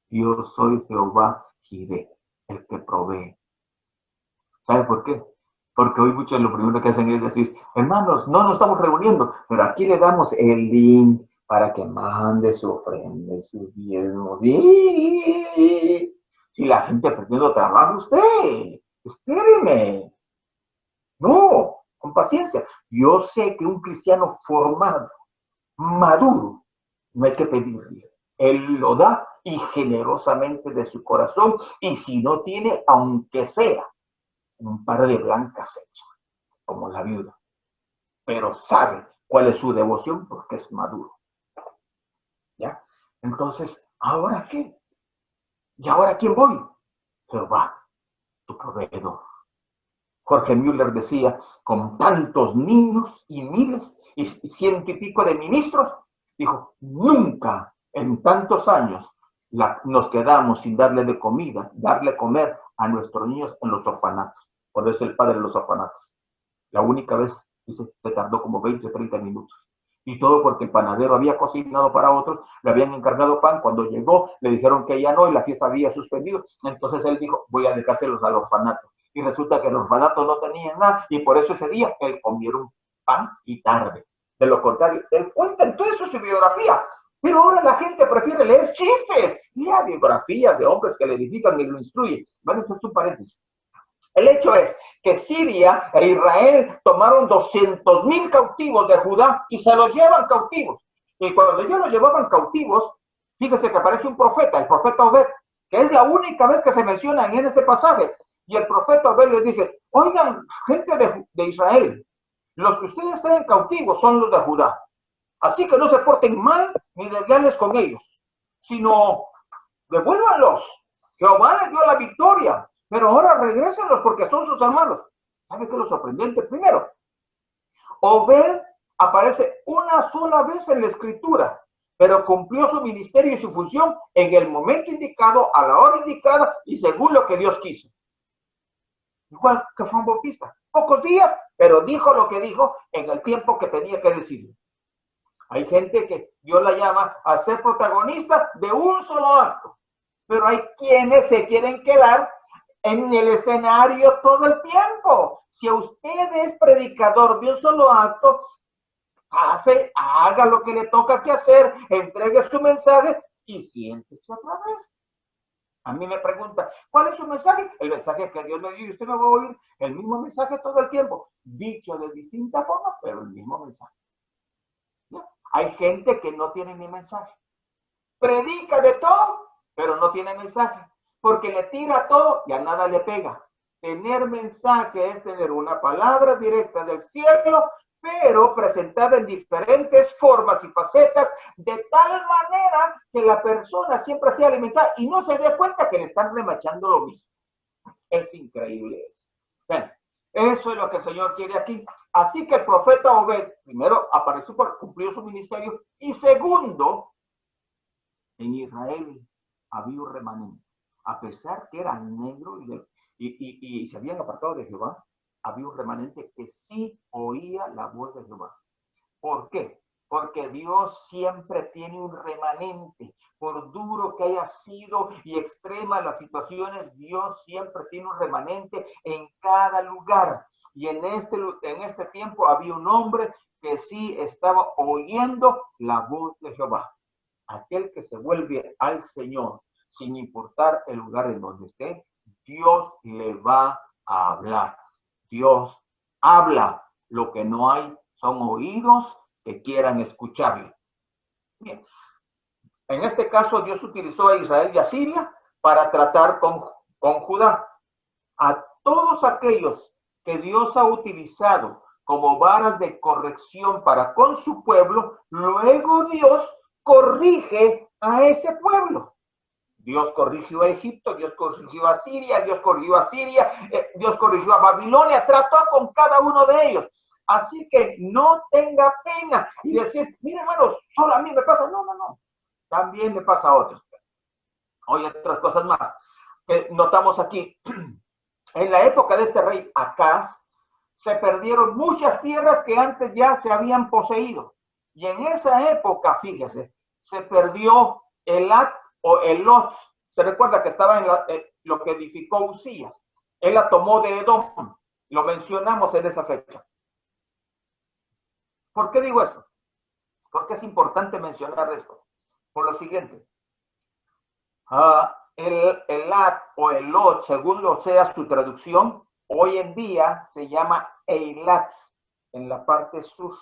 Yo soy Jehová Jireh, el que provee. ¿Sabe por qué? Porque hoy muchos lo primero que hacen es decir, hermanos, no nos estamos reuniendo, pero aquí le damos el link para que mande su ofrenda y sus diezmos. ¡Sí! Si la gente perdiendo trabajo, usted, espéreme. No, con paciencia. Yo sé que un cristiano formado, maduro, no hay que pedirle. Él lo da y generosamente de su corazón. Y si no tiene, aunque sea un par de blancas hechas, como la viuda. Pero sabe cuál es su devoción porque es maduro. ¿Ya? Entonces, ¿ahora qué? ¿Y ahora quién voy? Jehová, tu proveedor. Jorge Müller decía, con tantos niños y miles y 100 y pico de ministros, dijo, nunca en tantos años nos quedamos sin darle de comida, darle comer a nuestros niños en los orfanatos. Por eso el padre de los orfanatos. La única vez, dice, se tardó como 20 o 30 minutos. Y todo porque el panadero había cocinado para otros, le habían encargado pan, cuando llegó le dijeron que ya no y la fiesta había suspendido. Entonces él dijo, voy a dejárselos al orfanato. Y resulta que el orfanato no tenía nada y por eso ese día él comieron pan y tarde. De lo contrario, él cuenta en todo eso su biografía. Pero ahora la gente prefiere leer chistes. Lea biografías de hombres que le edifican y lo instruyen. Bueno, esto es un paréntesis. El hecho es que Siria e Israel tomaron 200,000 cautivos de Judá y se los llevan cautivos. Y cuando ya los llevaban cautivos, fíjese que aparece un profeta, el profeta Obed, que es la única vez que se menciona en este pasaje. Y el profeta Obed les dice, oigan, gente de Israel, los que ustedes traen cautivos son los de Judá. Así que no se porten mal ni desleales con ellos, sino devuélvanlos. Jehová les dio la victoria. Pero ahora regrésenlos porque son sus hermanos. ¿Sabe qué es lo sorprendente? Primero, Obed aparece una sola vez en la escritura, pero cumplió su ministerio y su función en el momento indicado, a la hora indicada y según lo que Dios quiso. Igual que Juan Bautista. Pocos días, pero dijo lo que dijo en el tiempo que tenía que decirlo. Hay gente que Dios la llama a ser protagonista de un solo acto, pero hay quienes se quieren quedar en el escenario todo el tiempo. Si usted es predicador de un solo acto, haga lo que le toca que hacer, entregue su mensaje y siéntese otra vez. A mí me pregunta, ¿cuál es su mensaje? El mensaje que Dios me dio y usted me va a oír el mismo mensaje todo el tiempo, dicho de distinta forma, pero el mismo mensaje. ¿No? Hay gente que no tiene ni mensaje. Predica de todo, pero no tiene mensaje. Porque le tira todo y a nada le pega. Tener mensaje es tener una palabra directa del cielo, pero presentada en diferentes formas y facetas, de tal manera que la persona siempre sea alimentada y no se dé cuenta que le están remachando lo mismo. Es increíble eso. Bueno, eso es lo que el Señor quiere aquí. Así que el profeta Obed, primero, apareció cumplió su ministerio, y segundo, en Israel había un remanente. A pesar que eran negros y se habían apartado de Jehová, había un remanente que sí oía la voz de Jehová. ¿Por qué? Porque Dios siempre tiene un remanente. Por duro que haya sido y extremas las situaciones, Dios siempre tiene un remanente en cada lugar. Y en este tiempo había un hombre que sí estaba oyendo la voz de Jehová. Aquel que se vuelve al Señor, sin importar el lugar en donde esté, Dios le va a hablar. Dios habla. Lo que no hay son oídos que quieran escucharle. Bien. En este caso, Dios utilizó a Israel y a Siria para tratar con Judá. A todos aquellos que Dios ha utilizado como varas de corrección para con su pueblo, luego Dios corrige a ese pueblo. Dios corrigió a Egipto, Dios corrigió a Siria, Dios corrigió a Siria, Dios corrigió a Babilonia, trató con cada uno de ellos. Así que no tenga pena y decir, mire hermanos, solo a mí me pasa. No, no, no. También le pasa a otros. Hoy otras cosas más que notamos aquí. En la época de este rey Acaz, se perdieron muchas tierras que antes ya se habían poseído. Y en esa época, fíjese, se perdió Elat o Elot. Se recuerda que estaba en lo que edificó Usías. Él la tomó de Edom. Lo mencionamos en esa fecha. ¿Por qué digo esto? Porque es importante mencionar esto. Por lo siguiente. El Elat o Elot, según lo sea su traducción, hoy en día se llama Eilat en la parte sur.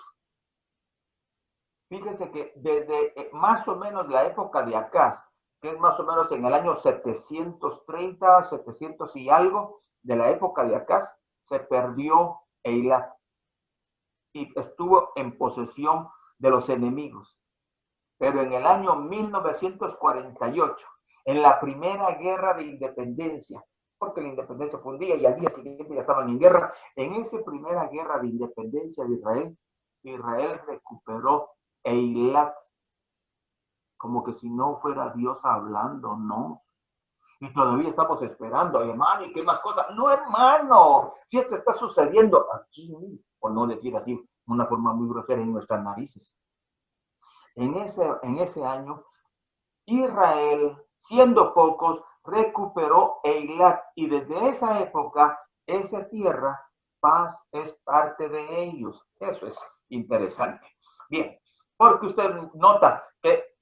Fíjese que desde más o menos la época de Acaz, que es más o menos en el año 730, 700 y algo, de la época de Acaz, se perdió Eilat y estuvo en posesión de los enemigos. Pero en el año 1948, en la primera guerra de independencia, porque la independencia fue un día y al día siguiente ya estaban en guerra, en esa primera guerra de independencia de Israel, Israel recuperó Eilat, como que si no fuera Dios hablando, ¿no? Y todavía estamos esperando, hermano, ¿y qué más cosas? No, hermano, si esto está sucediendo aquí, por no decir así, una forma muy grosera, en nuestras narices. En ese año, Israel, siendo pocos, recuperó Eilat, y desde esa época, esa tierra, paz es parte de ellos. Eso es interesante. Bien, porque usted nota que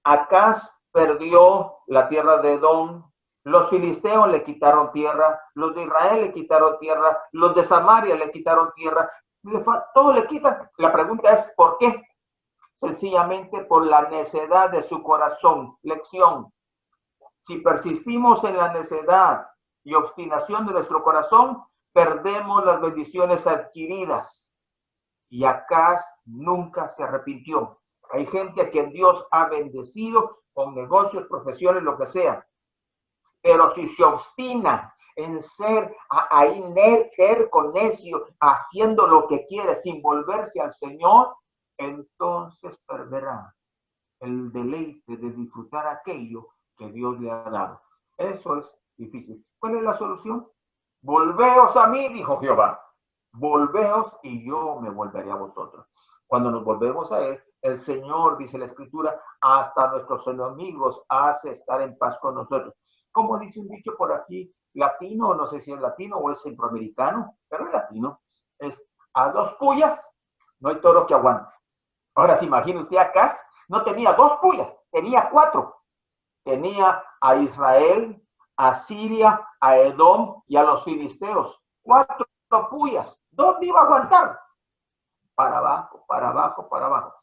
Acaz perdió la tierra de Edom, los filisteos le quitaron tierra, los de Israel le quitaron tierra, los de Samaria le quitaron tierra, todo le quitan. La pregunta es, ¿por qué? Sencillamente por la necedad de su corazón. Lección: si persistimos en la necedad y obstinación de nuestro corazón, perdemos las bendiciones adquiridas. Y Acaz nunca se arrepintió. Hay gente a quien Dios ha bendecido con negocios, profesiones, lo que sea. Pero si se obstina en ser ahí terco, necio, haciendo lo que quiere sin volverse al Señor, entonces perderá el deleite de disfrutar aquello que Dios le ha dado. Eso es difícil. ¿Cuál es la solución? Volveos a mí, dijo Jehová. Volveos y yo me volveré a vosotros. Cuando nos volvemos a Él, el Señor, dice la Escritura, hasta nuestros enemigos hace estar en paz con nosotros. Como dice un dicho por aquí, latino, no sé si es latino o es centroamericano, pero es latino, es a dos pullas no hay toro que aguante. Ahora se imagina usted, Acaz no tenía dos pullas, tenía cuatro. Tenía a Israel, a Siria, a Edom y a los filisteos. Cuatro pullas. ¿Dónde iba a aguantar? Para abajo, para abajo, para abajo.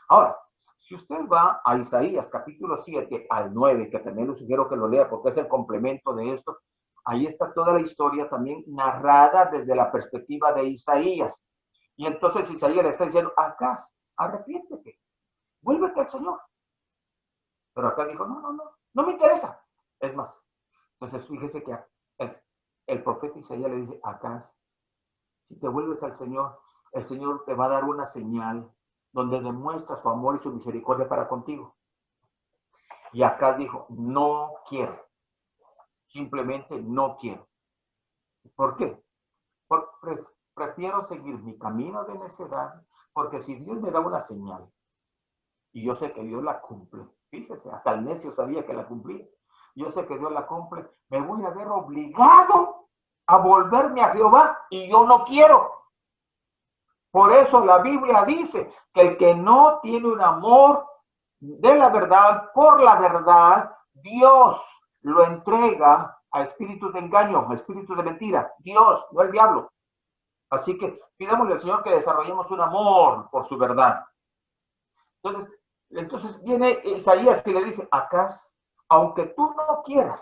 Ahora, si usted va a Isaías capítulo 7 al 9, que también le sugiero que lo lea porque es el complemento de esto, ahí está toda la historia también narrada desde la perspectiva de Isaías. Y entonces Isaías le está diciendo, Acaz, arrepiéntete, vuélvete al Señor. Pero acá dijo, no me interesa. Es más, entonces fíjese que el profeta Isaías le dice, Acaz, si te vuelves al Señor, el Señor te va a dar una señal donde demuestra su amor y su misericordia para contigo. Y Acaz dijo, no quiero. Simplemente no quiero. ¿Por qué? Porque prefiero seguir mi camino de necedad, porque si Dios me da una señal, y yo sé que Dios la cumple, fíjese, hasta el necio sabía que la cumplía, yo sé que Dios la cumple, me voy a ver obligado a volverme a Jehová, y yo no quiero. Por eso la Biblia dice que el que no tiene un amor de la verdad, por la verdad, Dios lo entrega a espíritus de engaño, a espíritus de mentira. Dios, no el diablo. Así que pidámosle al Señor que desarrollemos un amor por su verdad. Entonces viene Isaías y le dice, Acaz, aunque tú no quieras,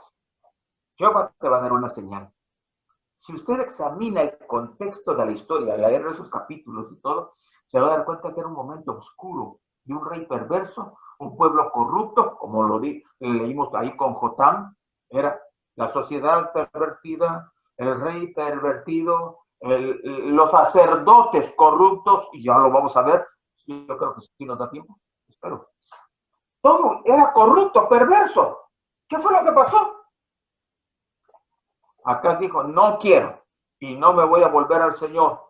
Jehová te va a dar una señal. Si usted examina el contexto de la historia, leer esos capítulos y todo, se va a dar cuenta que era un momento oscuro de un rey perverso, un pueblo corrupto, como leímos ahí con Jotam, era la sociedad pervertida, el rey pervertido, los sacerdotes corruptos, y ya lo vamos a ver, yo creo que sí nos da tiempo, espero. Todo era corrupto, perverso. ¿Qué fue lo que pasó? Acá dijo, no quiero, y no me voy a volver al Señor.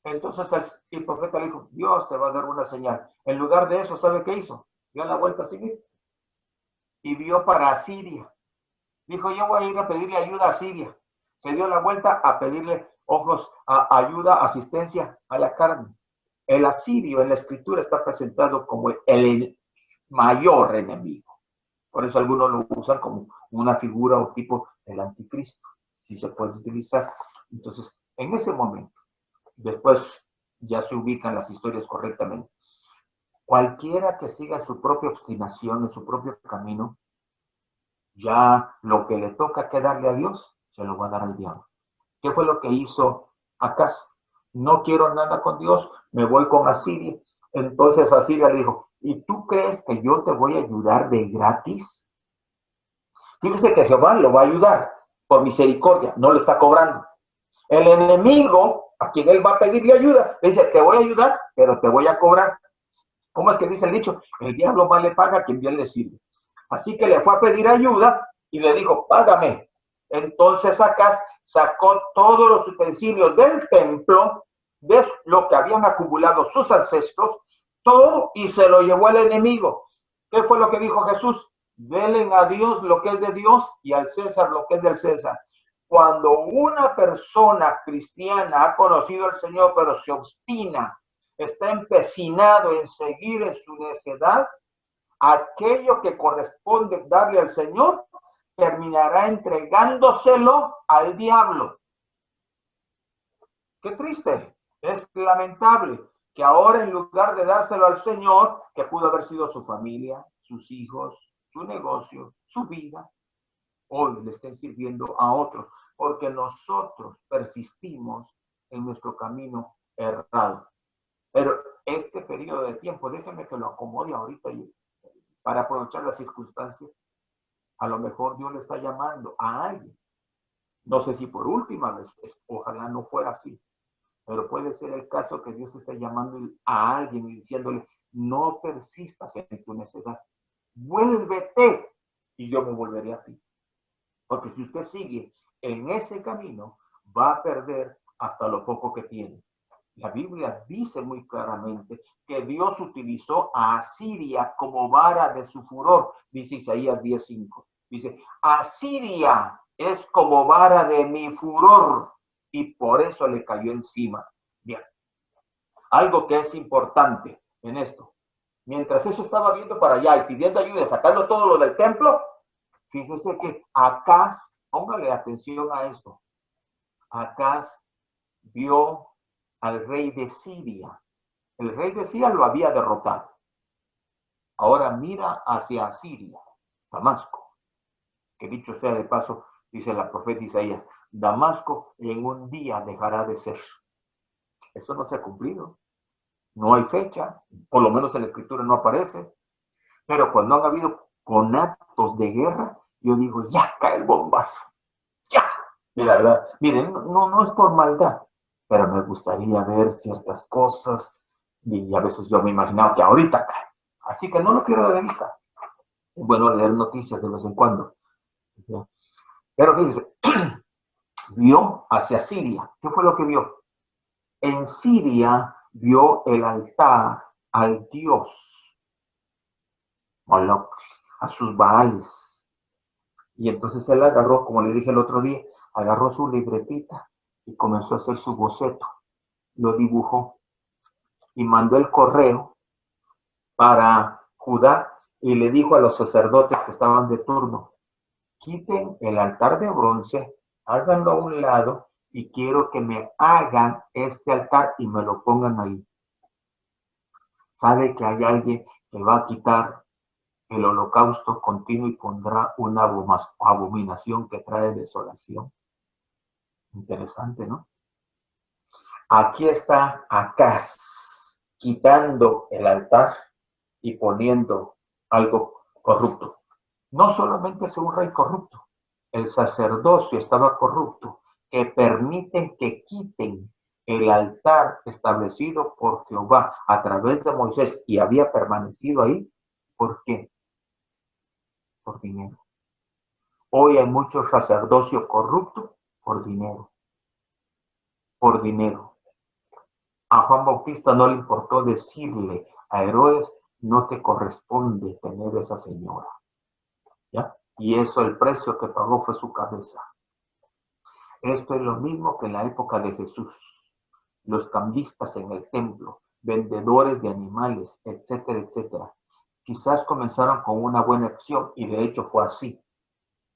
Entonces el profeta le dijo, Dios te va a dar una señal. En lugar de eso, ¿sabe qué hizo? Dio la vuelta así y vio para Asiria. Dijo, yo voy a ir a pedirle ayuda a Siria. Se dio la vuelta a pedirle ayuda, asistencia a la carne. El asirio en la escritura está presentado como el mayor enemigo. Por eso algunos lo usan como una figura o tipo del anticristo. Si se puede utilizar. Entonces, en ese momento, después ya se ubican las historias correctamente. Cualquiera que siga su propia obstinación, en su propio camino, ya lo que le toca que darle a Dios, se lo va a dar al diablo. ¿Qué fue lo que hizo Acaz? No quiero nada con Dios, me voy con Asiria. Entonces Asiria le dijo, ¿y tú crees que yo te voy a ayudar de gratis? Fíjese que Jehová lo va a ayudar por misericordia, no le está cobrando. El enemigo, a quien él va a pedirle ayuda, le dice, te voy a ayudar, pero te voy a cobrar. ¿Cómo es que dice el dicho? El diablo más le paga a quien bien le sirve. Así que le fue a pedir ayuda y le dijo, págame. Entonces Acaz sacó todos los utensilios del templo, de lo que habían acumulado sus ancestros, todo, y se lo llevó al enemigo. ¿Qué fue lo que dijo Jesús? Denle a Dios lo que es de Dios y al César lo que es del César. Cuando una persona cristiana ha conocido al Señor, pero se obstina, está empecinado en seguir en su necedad, aquello que corresponde darle al Señor, terminará entregándoselo al diablo. Qué triste, es lamentable que ahora en lugar de dárselo al Señor, que pudo haber sido su familia, sus hijos, su negocio, su vida, hoy le estén sirviendo a otros, porque nosotros persistimos en nuestro camino errado. Pero este periodo de tiempo, déjenme que lo acomode ahorita para aprovechar las circunstancias. A lo mejor Dios le está llamando a alguien. No sé si por última vez, ojalá no fuera así, pero puede ser el caso que Dios está llamando a alguien y diciéndole, no persistas en tu necedad, vuélvete y yo me volveré a ti. Porque si usted sigue en ese camino, va a perder hasta lo poco que tiene. La Biblia dice muy claramente que Dios utilizó a Asiria como vara de su furor, dice Isaías 10:5. Dice, Asiria es como vara de mi furor y por eso le cayó encima. Bien, algo que es importante en esto. Mientras eso estaba viendo para allá y pidiendo ayuda, sacando todo lo del templo, fíjese que Acaz, póngale atención a esto, Acaz vio al rey de Siria. El rey de Siria lo había derrotado. Ahora mira hacia Asiria, Damasco, que dicho sea de paso, dice la profeta Isaías, Damasco en un día dejará de ser. Eso no se ha cumplido. No hay fecha, por lo menos en la escritura no aparece. Pero cuando han habido conatos de guerra, yo digo, ya cae el bombazo. Ya. Mira, ¿verdad? Miren, no es por maldad, pero me gustaría ver ciertas cosas y a veces yo me imaginaba que ahorita cae. Así que no lo quiero de vista. Es bueno leer noticias de vez en cuando. Pero fíjense, vio hacia Siria. ¿Qué fue lo que vio? En Siria vio el altar al dios Moloch, a sus Baales. Y entonces él agarró, como le dije el otro día, agarró su libretita y comenzó a hacer su boceto. Lo dibujó y mandó el correo para Judá y le dijo a los sacerdotes que estaban de turno, quiten el altar de bronce, háganlo a un lado y quiero que me hagan este altar y me lo pongan ahí. ¿Sabe que hay alguien que va a quitar el holocausto continuo y pondrá una abominación que trae desolación? Interesante, ¿no? Aquí está Acaz quitando el altar y poniendo algo corrupto. No solamente es un rey corrupto, el sacerdocio estaba corrupto, que permiten que quiten el altar establecido por Jehová a través de Moisés y había permanecido ahí. ¿Por qué? Por dinero. Hoy hay mucho sacerdocio corrupto por dinero. Por dinero. A Juan Bautista no le importó decirle a Herodes, no te corresponde tener esa señora. ¿Ya? Y eso, el precio que pagó fue su cabeza. Esto es lo mismo que en la época de Jesús. Los cambistas en el templo, vendedores de animales, etcétera, etcétera. Quizás comenzaron con una buena acción y de hecho fue así,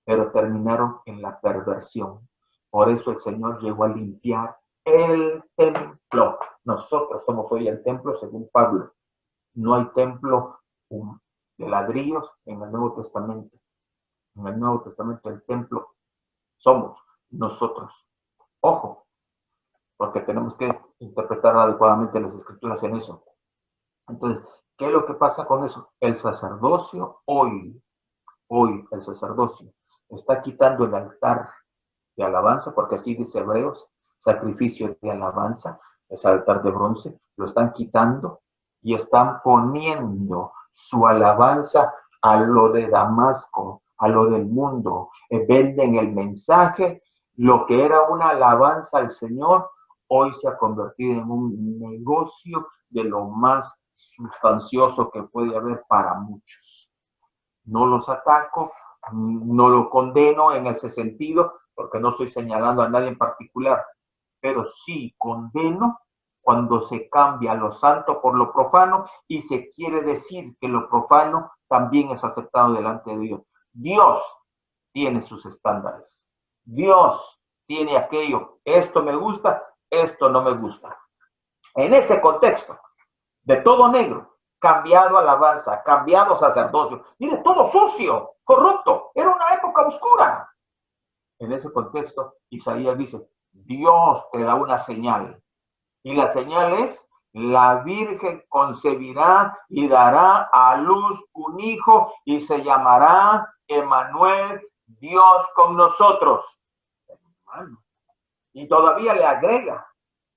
pero terminaron en la perversión. Por eso el Señor llegó a limpiar el templo. Nosotros somos hoy el templo según Pablo. No hay templo de ladrillos en el Nuevo Testamento. En el Nuevo Testamento el templo somos nosotros. Ojo, porque tenemos que interpretar adecuadamente las escrituras en eso. Entonces, ¿qué es lo que pasa con eso? El sacerdocio hoy el sacerdocio está quitando el altar de alabanza, porque así dice Hebreos, sacrificio de alabanza, ese altar de bronce, lo están quitando y están poniendo su alabanza a lo de Damasco, a lo del mundo. Venden el mensaje, lo que era una alabanza al Señor, hoy se ha convertido en un negocio de lo más sustancioso que puede haber para muchos. No los ataco, no lo condeno en ese sentido, porque no estoy señalando a nadie en particular, pero sí condeno cuando se cambia lo santo por lo profano y se quiere decir que lo profano también es aceptado delante de Dios. Dios tiene sus estándares. Dios tiene aquello, esto me gusta, esto no me gusta. En ese contexto, de todo negro, cambiado alabanza, cambiado sacerdocio, mire, todo sucio, corrupto, era una época oscura. En ese contexto, Isaías dice, Dios te da una señal, y la señal es, la Virgen concebirá y dará a luz un hijo, y se llamará Emmanuel, Dios con nosotros. Y todavía le agrega,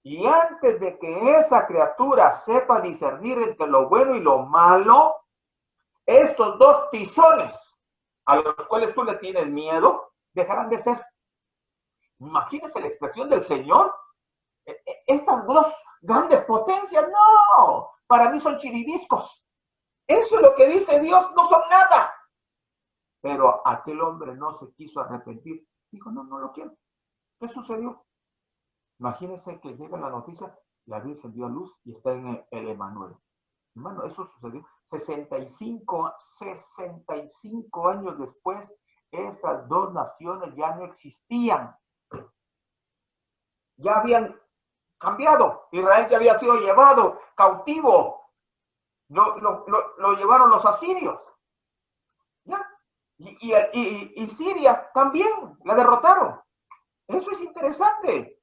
y antes de que esa criatura sepa discernir entre lo bueno y lo malo, estos dos tizones a los cuales tú le tienes miedo, dejarán de ser. Imagínese la expresión del Señor. Estas dos grandes potencias, no, para mí son chiribiscos. Eso es lo que dice Dios, no son nada. Pero aquel hombre no se quiso arrepentir. Dijo, no, no lo quiero. ¿Qué sucedió? Imagínense que llega la noticia, la Virgen dio a luz y está en el Emmanuel. Hermano, eso sucedió 65 años después, esas dos naciones ya no existían. Ya habían cambiado. Israel ya había sido llevado cautivo. Lo llevaron los asirios. ¿Ya? Y Siria también la derrotaron. Eso es interesante.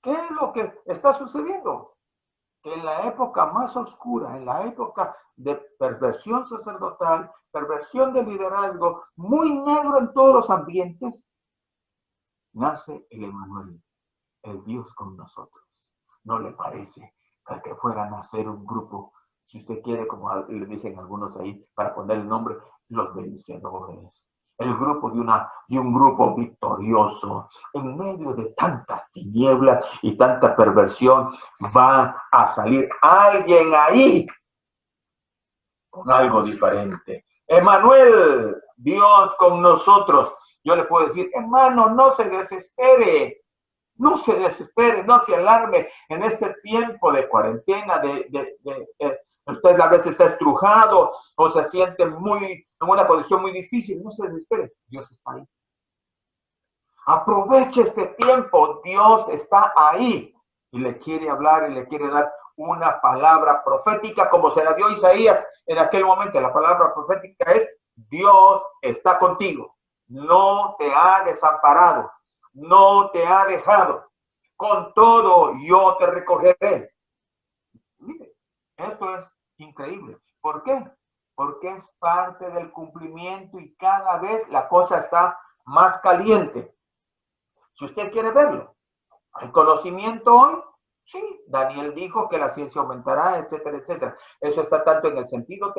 ¿Qué es lo que está sucediendo? Que en la época más oscura, en la época de perversión sacerdotal, perversión de liderazgo, muy negro en todos los ambientes, nace el Emmanuel, el Dios con nosotros. ¿No le parece que fuera a nacer un grupo, si usted quiere, como le dicen algunos ahí, para poner el nombre, los vencedores? El grupo de un grupo victorioso, en medio de tantas tinieblas y tanta perversión, va a salir alguien ahí con algo diferente. Emmanuel, Dios con nosotros. Yo le puedo decir, hermano, no se desespere, no se desespere, no se alarme en este tiempo de cuarentena, usted a veces está estrujado o se siente en una condición muy difícil. No se desespere, Dios está ahí. Aproveche este tiempo, Dios está ahí y le quiere hablar y le quiere dar una palabra profética como se la dio Isaías en aquel momento. La palabra profética es, Dios está contigo, no te ha desamparado, no te ha dejado, con todo yo te recogeré. Mire, esto es Increíble. ¿Por qué? Porque es parte del cumplimiento y cada vez la cosa está más caliente. Si usted quiere verlo, ¿hay conocimiento hoy? Sí, Daniel dijo que la ciencia aumentará, etcétera, etcétera. Eso está tanto en el sentido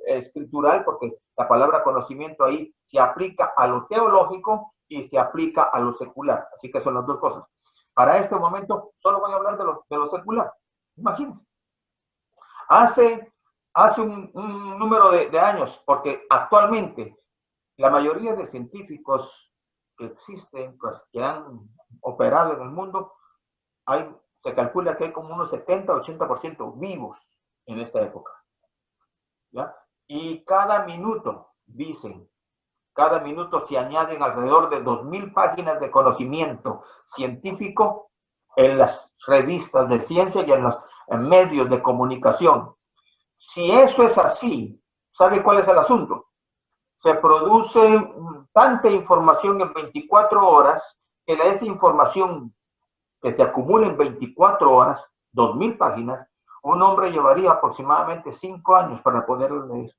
escritural, porque la palabra conocimiento ahí se aplica a lo teológico y se aplica a lo secular. Así que son las dos cosas. Para este momento, solo voy a hablar de lo secular. Imagínense. Hace un número de años, porque actualmente la mayoría de científicos que existen, pues, que han operado en el mundo, se calcula que hay como unos 70-80% vivos en esta época. ¿Ya? Y cada minuto, dicen, cada minuto se añaden alrededor de 2000 páginas de conocimiento científico en las revistas de ciencia y en medios de comunicación. Si eso es así, ¿sabe cuál es el asunto? Se produce tanta información en 24 horas que esa información que se acumula en 24 horas, 2000 páginas, un hombre llevaría aproximadamente 5 años para poder leer.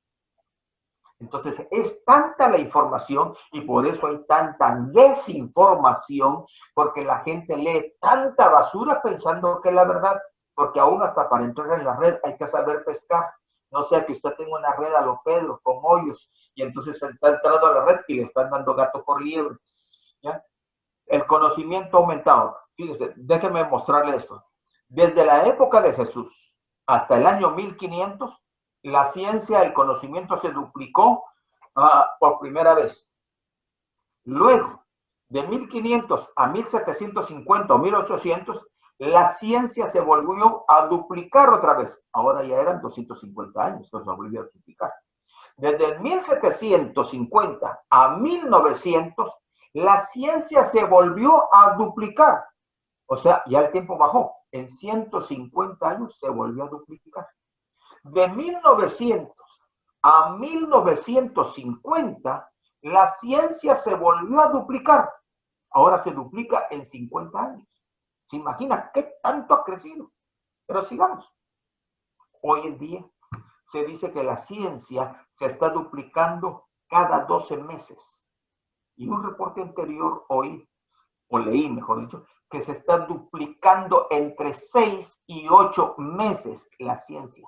Entonces, es tanta la información y por eso hay tanta desinformación, porque la gente lee tanta basura pensando que es la verdad, porque aún hasta para entrar en la red hay que saber pescar. No sea que usted tenga una red a lo Pedro con hoyos y entonces está entrando a la red y le están dando gato por liebre. ¿Ya? El conocimiento ha aumentado. Fíjese, déjeme mostrarle esto. Desde la época de Jesús hasta el año 1500, la ciencia, el conocimiento se duplicó por primera vez. Luego, de 1500 a 1750 o 1800, la ciencia se volvió a duplicar otra vez. Ahora ya eran 250 años que se volvió a duplicar. Desde el 1750 a 1900, la ciencia se volvió a duplicar. O sea, ya el tiempo bajó. En 150 años se volvió a duplicar. De 1900 a 1950, la ciencia se volvió a duplicar. Ahora se duplica en 50 años. ¿Se imagina qué tanto ha crecido? Pero sigamos. Hoy en día se dice que la ciencia se está duplicando cada 12 meses. Y un reporte anterior oí, o leí, mejor dicho, que se está duplicando entre 6 y 8 meses la ciencia.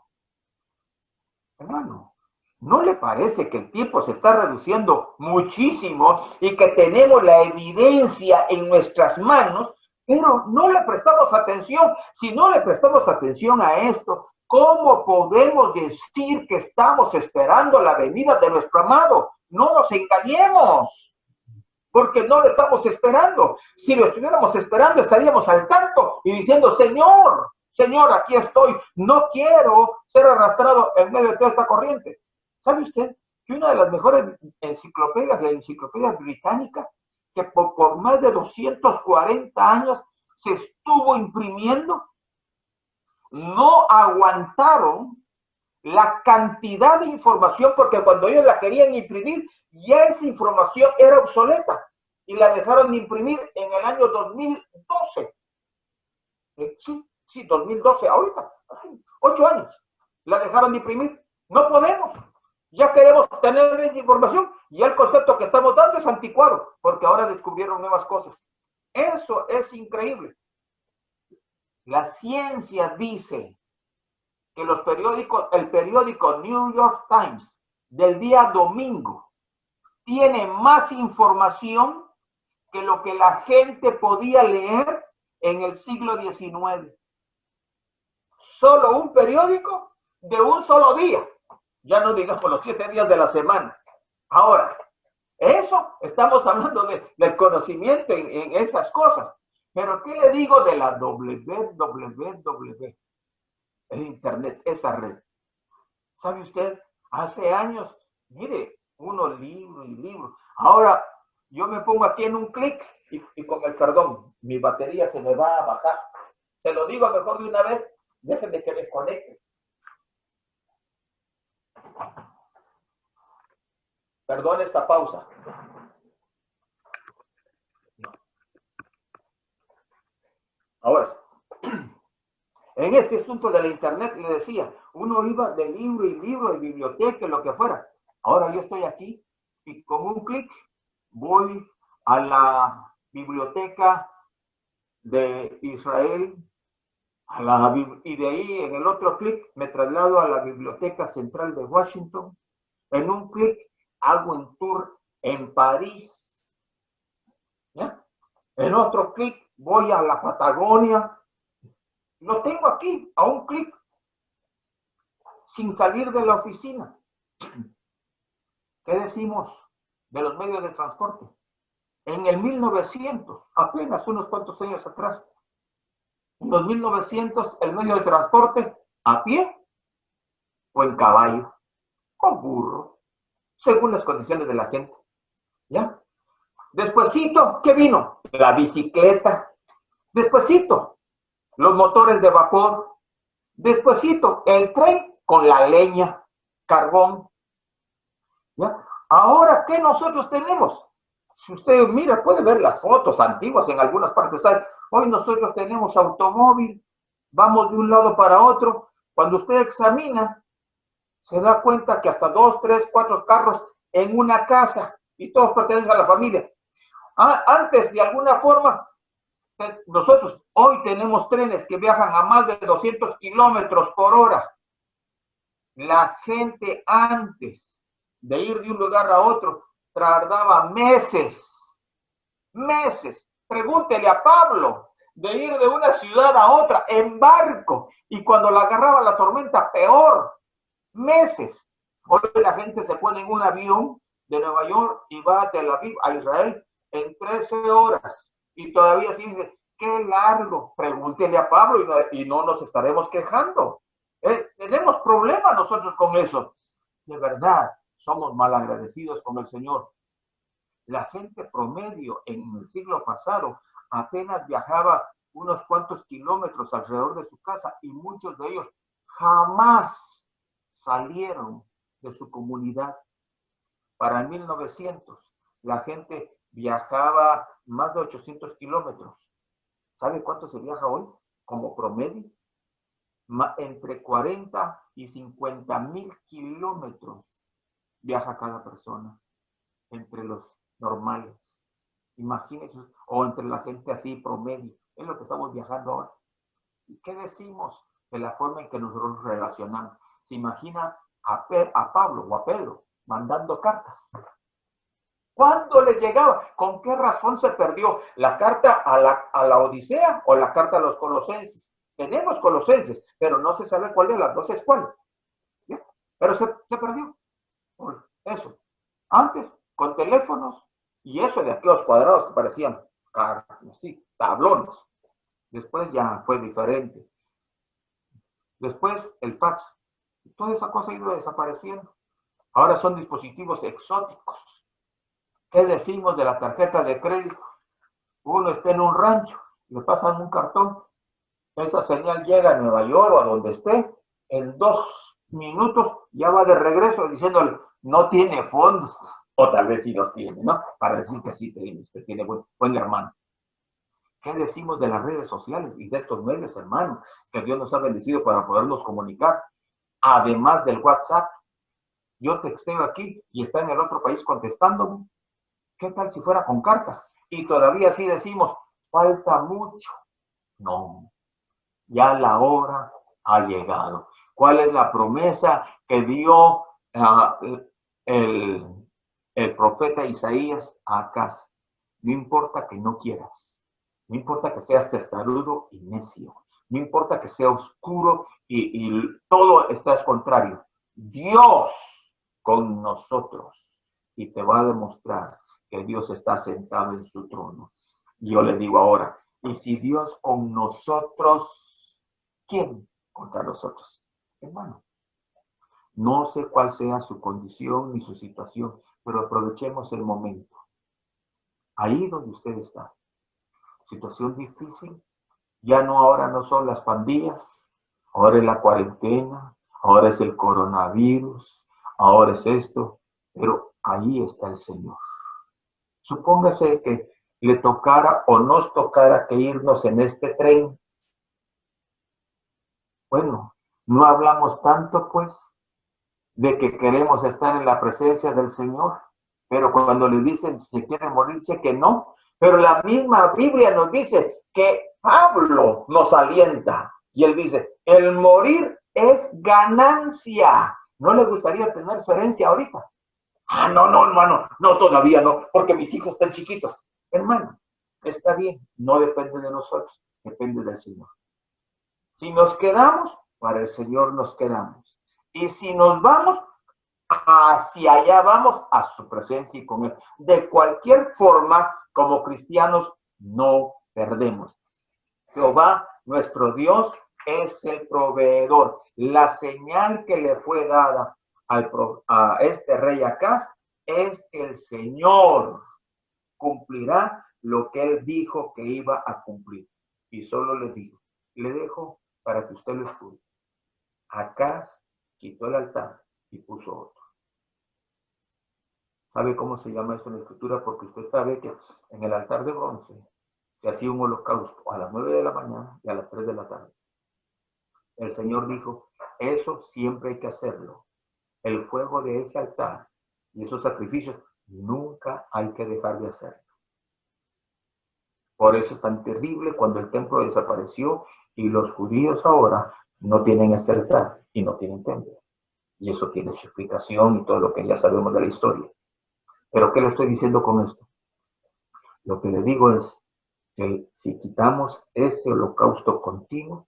Hermano, ¿no le parece que el tiempo se está reduciendo muchísimo y que tenemos la evidencia en nuestras manos, pero no le prestamos atención? Si no le prestamos atención a esto, ¿cómo podemos decir que estamos esperando la venida de nuestro amado? No nos engañemos, porque no lo estamos esperando. Si lo estuviéramos esperando, estaríamos al tanto y diciendo, Señor, Señor, aquí estoy, no quiero ser arrastrado en medio de toda esta corriente. ¿Sabe usted que una de las mejores enciclopedias, la Enciclopedia Británica, que por más de 240 años se estuvo imprimiendo, no aguantaron la cantidad de información, porque cuando ellos la querían imprimir, ya esa información era obsoleta y la dejaron de imprimir en el año 2012. Sí, 2012, ahorita, 8 años, la dejaron de imprimir. No podemos, ya queremos tener esa información y el concepto que estamos dando es anticuado, porque ahora descubrieron nuevas cosas. Eso es increíble. La ciencia dice que el periódico New York Times del día domingo tiene más información que lo que la gente podía leer en el siglo XIX. Solo un periódico de un solo día. Ya no digamos los 7 días de la semana. Ahora, eso estamos hablando del conocimiento en esas cosas. Pero ¿qué le digo de la www? El Internet, esa red. ¿Sabe usted? Hace años, mire, unos libros y libros. Ahora, yo me pongo aquí en un clic y con el perdón, mi batería se me va a bajar. Se lo digo mejor de una vez, déjenme que me conecte. Perdón esta pausa. Ahora, en este asunto de la internet, le decía, uno iba de libro y libro, de biblioteca, lo que fuera. Ahora yo estoy aquí y con un clic voy a la biblioteca de Israel, y de ahí en el otro clic me traslado a la Biblioteca Central de Washington. En un clic hago un tour en París. ¿Ya? En otro clic voy a la Patagonia. Lo tengo aquí, a un clic, sin salir de la oficina. ¿Qué decimos de los medios de transporte? En el 1900, apenas unos cuantos años atrás, en los 1900, el medio de transporte, a pie o en caballo o burro, según las condiciones de la gente. ¿Ya? Despuesito, ¿qué vino? La bicicleta. Despuesito, los motores de vapor. Despuesito, el tren con la leña, carbón. ¿Ya? Ahora, ¿qué nosotros tenemos? Si usted mira, puede ver las fotos antiguas en algunas partes. Hoy nosotros tenemos automóvil, vamos de un lado para otro. Cuando usted examina, se da cuenta que hasta 2, 3, 4 carros en una casa y todos pertenecen a la familia. Antes, de alguna forma, nosotros hoy tenemos trenes que viajan a más de 200 kilómetros por hora. La gente antes de ir de un lugar a otro tardaba meses. Pregúntele a Pablo, de ir de una ciudad a otra en barco, y cuando la agarraba la tormenta, peor, meses. Hoy la gente se pone en un avión de Nueva York y va a Tel Aviv, a Israel, en 13 horas, y todavía sí dice, qué largo. Pregúntele a Pablo y no nos estaremos quejando. Tenemos problemas nosotros con eso. De verdad, somos mal agradecidos con el Señor. La gente promedio en el siglo pasado apenas viajaba unos cuantos kilómetros alrededor de su casa, y muchos de ellos jamás salieron de su comunidad. Para el 1900, la gente viajaba más de 800 kilómetros. ¿Sabe cuánto se viaja hoy como promedio? Entre 40 y 50,000 kilómetros viaja cada persona entre los normales. Imagínense, o entre la gente así promedio. Es lo que estamos viajando ahora. ¿Y qué decimos de la forma en que nosotros relacionamos? ¿Se imagina a Pablo o a Pedro mandando cartas? ¿Cuándo les llegaba? ¿Con qué razón se perdió la carta a la Odisea o la carta a los Colosenses? Tenemos Colosenses, pero no se sabe cuál de las dos es cuál. ¿Ya? Pero se perdió. Por eso. Antes, con teléfonos, y eso de aquellos cuadrados que parecían así, tablones. Después ya fue diferente. Después el fax. Toda esa cosa ha ido desapareciendo. Ahora son dispositivos exóticos. ¿Qué decimos de la tarjeta de crédito? Uno está en un rancho, le pasan un cartón, esa señal llega a Nueva York o a donde esté, en 2 minutos ya va de regreso diciéndole, no tiene fondos, o tal vez sí los tiene, ¿no? Para decir que sí tiene buen hermano. ¿Qué decimos de las redes sociales y de estos medios, hermano, que Dios nos ha bendecido para podernos comunicar? Además del WhatsApp, yo texteo aquí y está en el otro país contestándome. ¿Qué tal si fuera con cartas? Y todavía sí decimos, falta mucho. No, ya la hora ha llegado. ¿Cuál es la promesa que dio el profeta Isaías a Acaz? No importa que no quieras, no importa que seas testarudo y necio, no importa que sea oscuro y todo estés contrario. Dios con nosotros, y te va a demostrar que Dios está sentado en su trono. Y yo le digo ahora, y si Dios con nosotros, ¿quién contra nosotros? Hermano, no sé cuál sea su condición ni su situación, pero aprovechemos el momento. Ahí donde usted está, situación difícil, ahora no son las pandillas, ahora es la cuarentena, ahora es el coronavirus, ahora es esto, pero ahí está el Señor. Supóngase que le tocara o nos tocara que irnos en este tren. Bueno, no hablamos tanto, pues, de que queremos estar en la presencia del Señor, pero cuando le dicen si quiere morir, dice que no. Pero la misma Biblia nos dice que Pablo nos alienta y él dice, el morir es ganancia. ¿No le gustaría tener su herencia ahorita? Ah, no, hermano, no, todavía no, porque mis hijos están chiquitos. Hermano, está bien, no depende de nosotros, depende del Señor. Si nos quedamos, para el Señor nos quedamos. Y si nos vamos, hacia allá vamos, a su presencia y con Él. De cualquier forma, como cristianos, no perdemos. Jehová, nuestro Dios, es el proveedor. La señal que le fue dada a este rey Acaz es que el Señor cumplirá lo que él dijo que iba a cumplir. Y solo le digo, le dejo para que usted lo estudie. Acaz quitó el altar y puso otro. ¿Sabe cómo se llama eso en la escritura? Porque usted sabe que en el altar de bronce se hacía un holocausto a las 9 de la mañana y a las 3 de la tarde. El Señor dijo, eso siempre hay que hacerlo. El fuego de ese altar y esos sacrificios nunca hay que dejar de hacerlo. Por eso es tan terrible cuando el templo desapareció y los judíos ahora no tienen ese altar y no tienen templo. Y eso tiene su explicación y todo lo que ya sabemos de la historia. Pero ¿qué le estoy diciendo con esto? Lo que le digo es que si quitamos ese holocausto continuo,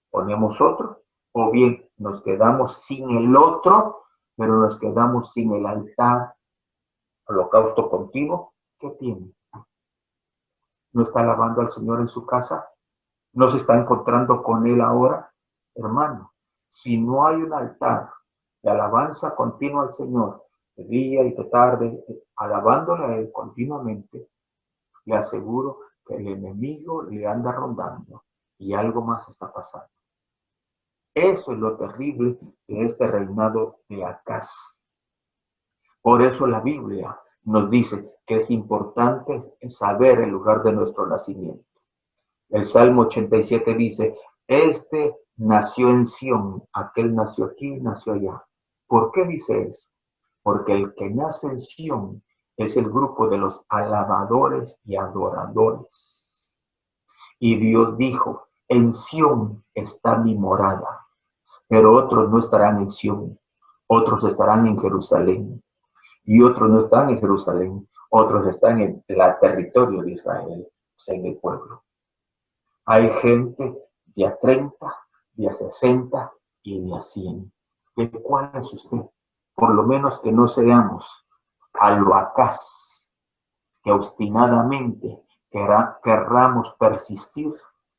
ponemos otro, o bien nos quedamos sin el otro, pero nos quedamos sin el altar, holocausto continuo, ¿qué tiene? ¿No está alabando al Señor en su casa? ¿No se está encontrando con Él ahora? Hermano, si no hay un altar de alabanza continua al Señor, de día y de tarde, alabándole a Él continuamente, le aseguro que el enemigo le anda rondando y algo más está pasando. Eso es lo terrible de este reinado de Acaz. Por eso la Biblia nos dice que es importante saber el lugar de nuestro nacimiento. El Salmo 87 dice, este nació en Sión, aquel nació aquí, nació allá. ¿Por qué dice eso? Porque el que nace en Sión es el grupo de los alabadores y adoradores. Y Dios dijo, en Sión está mi morada. Pero otros no estarán en Sión, otros estarán en Jerusalén, y otros no están en Jerusalén, otros están en el territorio de Israel, o sea, en el pueblo. Hay gente de a 30, de a 60 y de a 100. ¿De cuál es usted? Por lo menos que no seamos a lo Acaz, que obstinadamente querramos persistir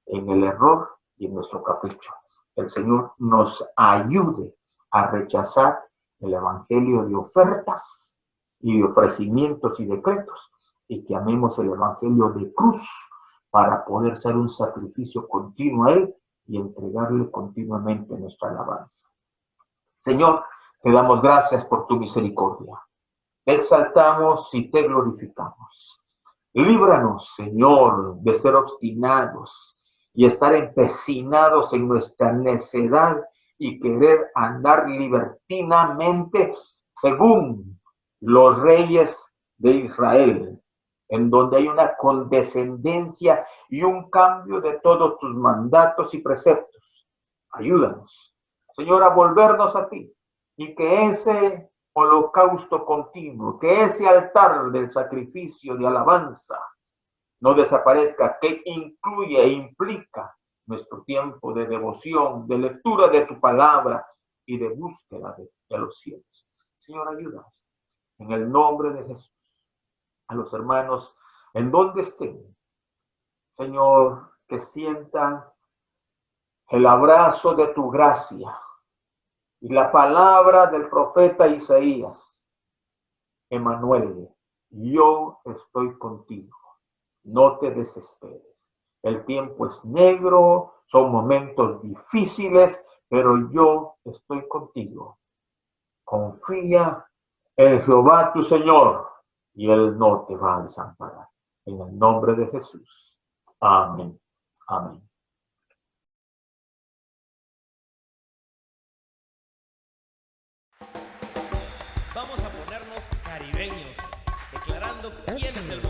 en el error y en nuestro capricho. El Señor nos ayude a rechazar el evangelio de ofertas y de ofrecimientos y decretos, y que amemos el evangelio de cruz para poder ser un sacrificio continuo a Él y entregarle continuamente nuestra alabanza. Señor, te damos gracias por tu misericordia. Te exaltamos y te glorificamos. Líbranos, Señor, de ser obstinados y estar empecinados en nuestra necedad y querer andar libertinamente según los reyes de Israel, en donde hay una condescendencia y un cambio de todos tus mandatos y preceptos. Ayúdanos, Señor, a volvernos a ti y que ese holocausto continuo, que ese altar del sacrificio de alabanza no desaparezca, que incluye e implica nuestro tiempo de devoción, de lectura de tu palabra y de búsqueda de los cielos. Señor, ayúdanos. En el nombre de Jesús, a los hermanos, en donde estén, Señor, que sientan el abrazo de tu gracia y la palabra del profeta Isaías. Emmanuel, yo estoy contigo. No te desesperes. El tiempo es negro, son momentos difíciles, pero yo estoy contigo. Confía en Jehová tu Señor y Él no te va a desamparar. En el nombre de Jesús. Amén. Amén. caribeños, declarando quién es el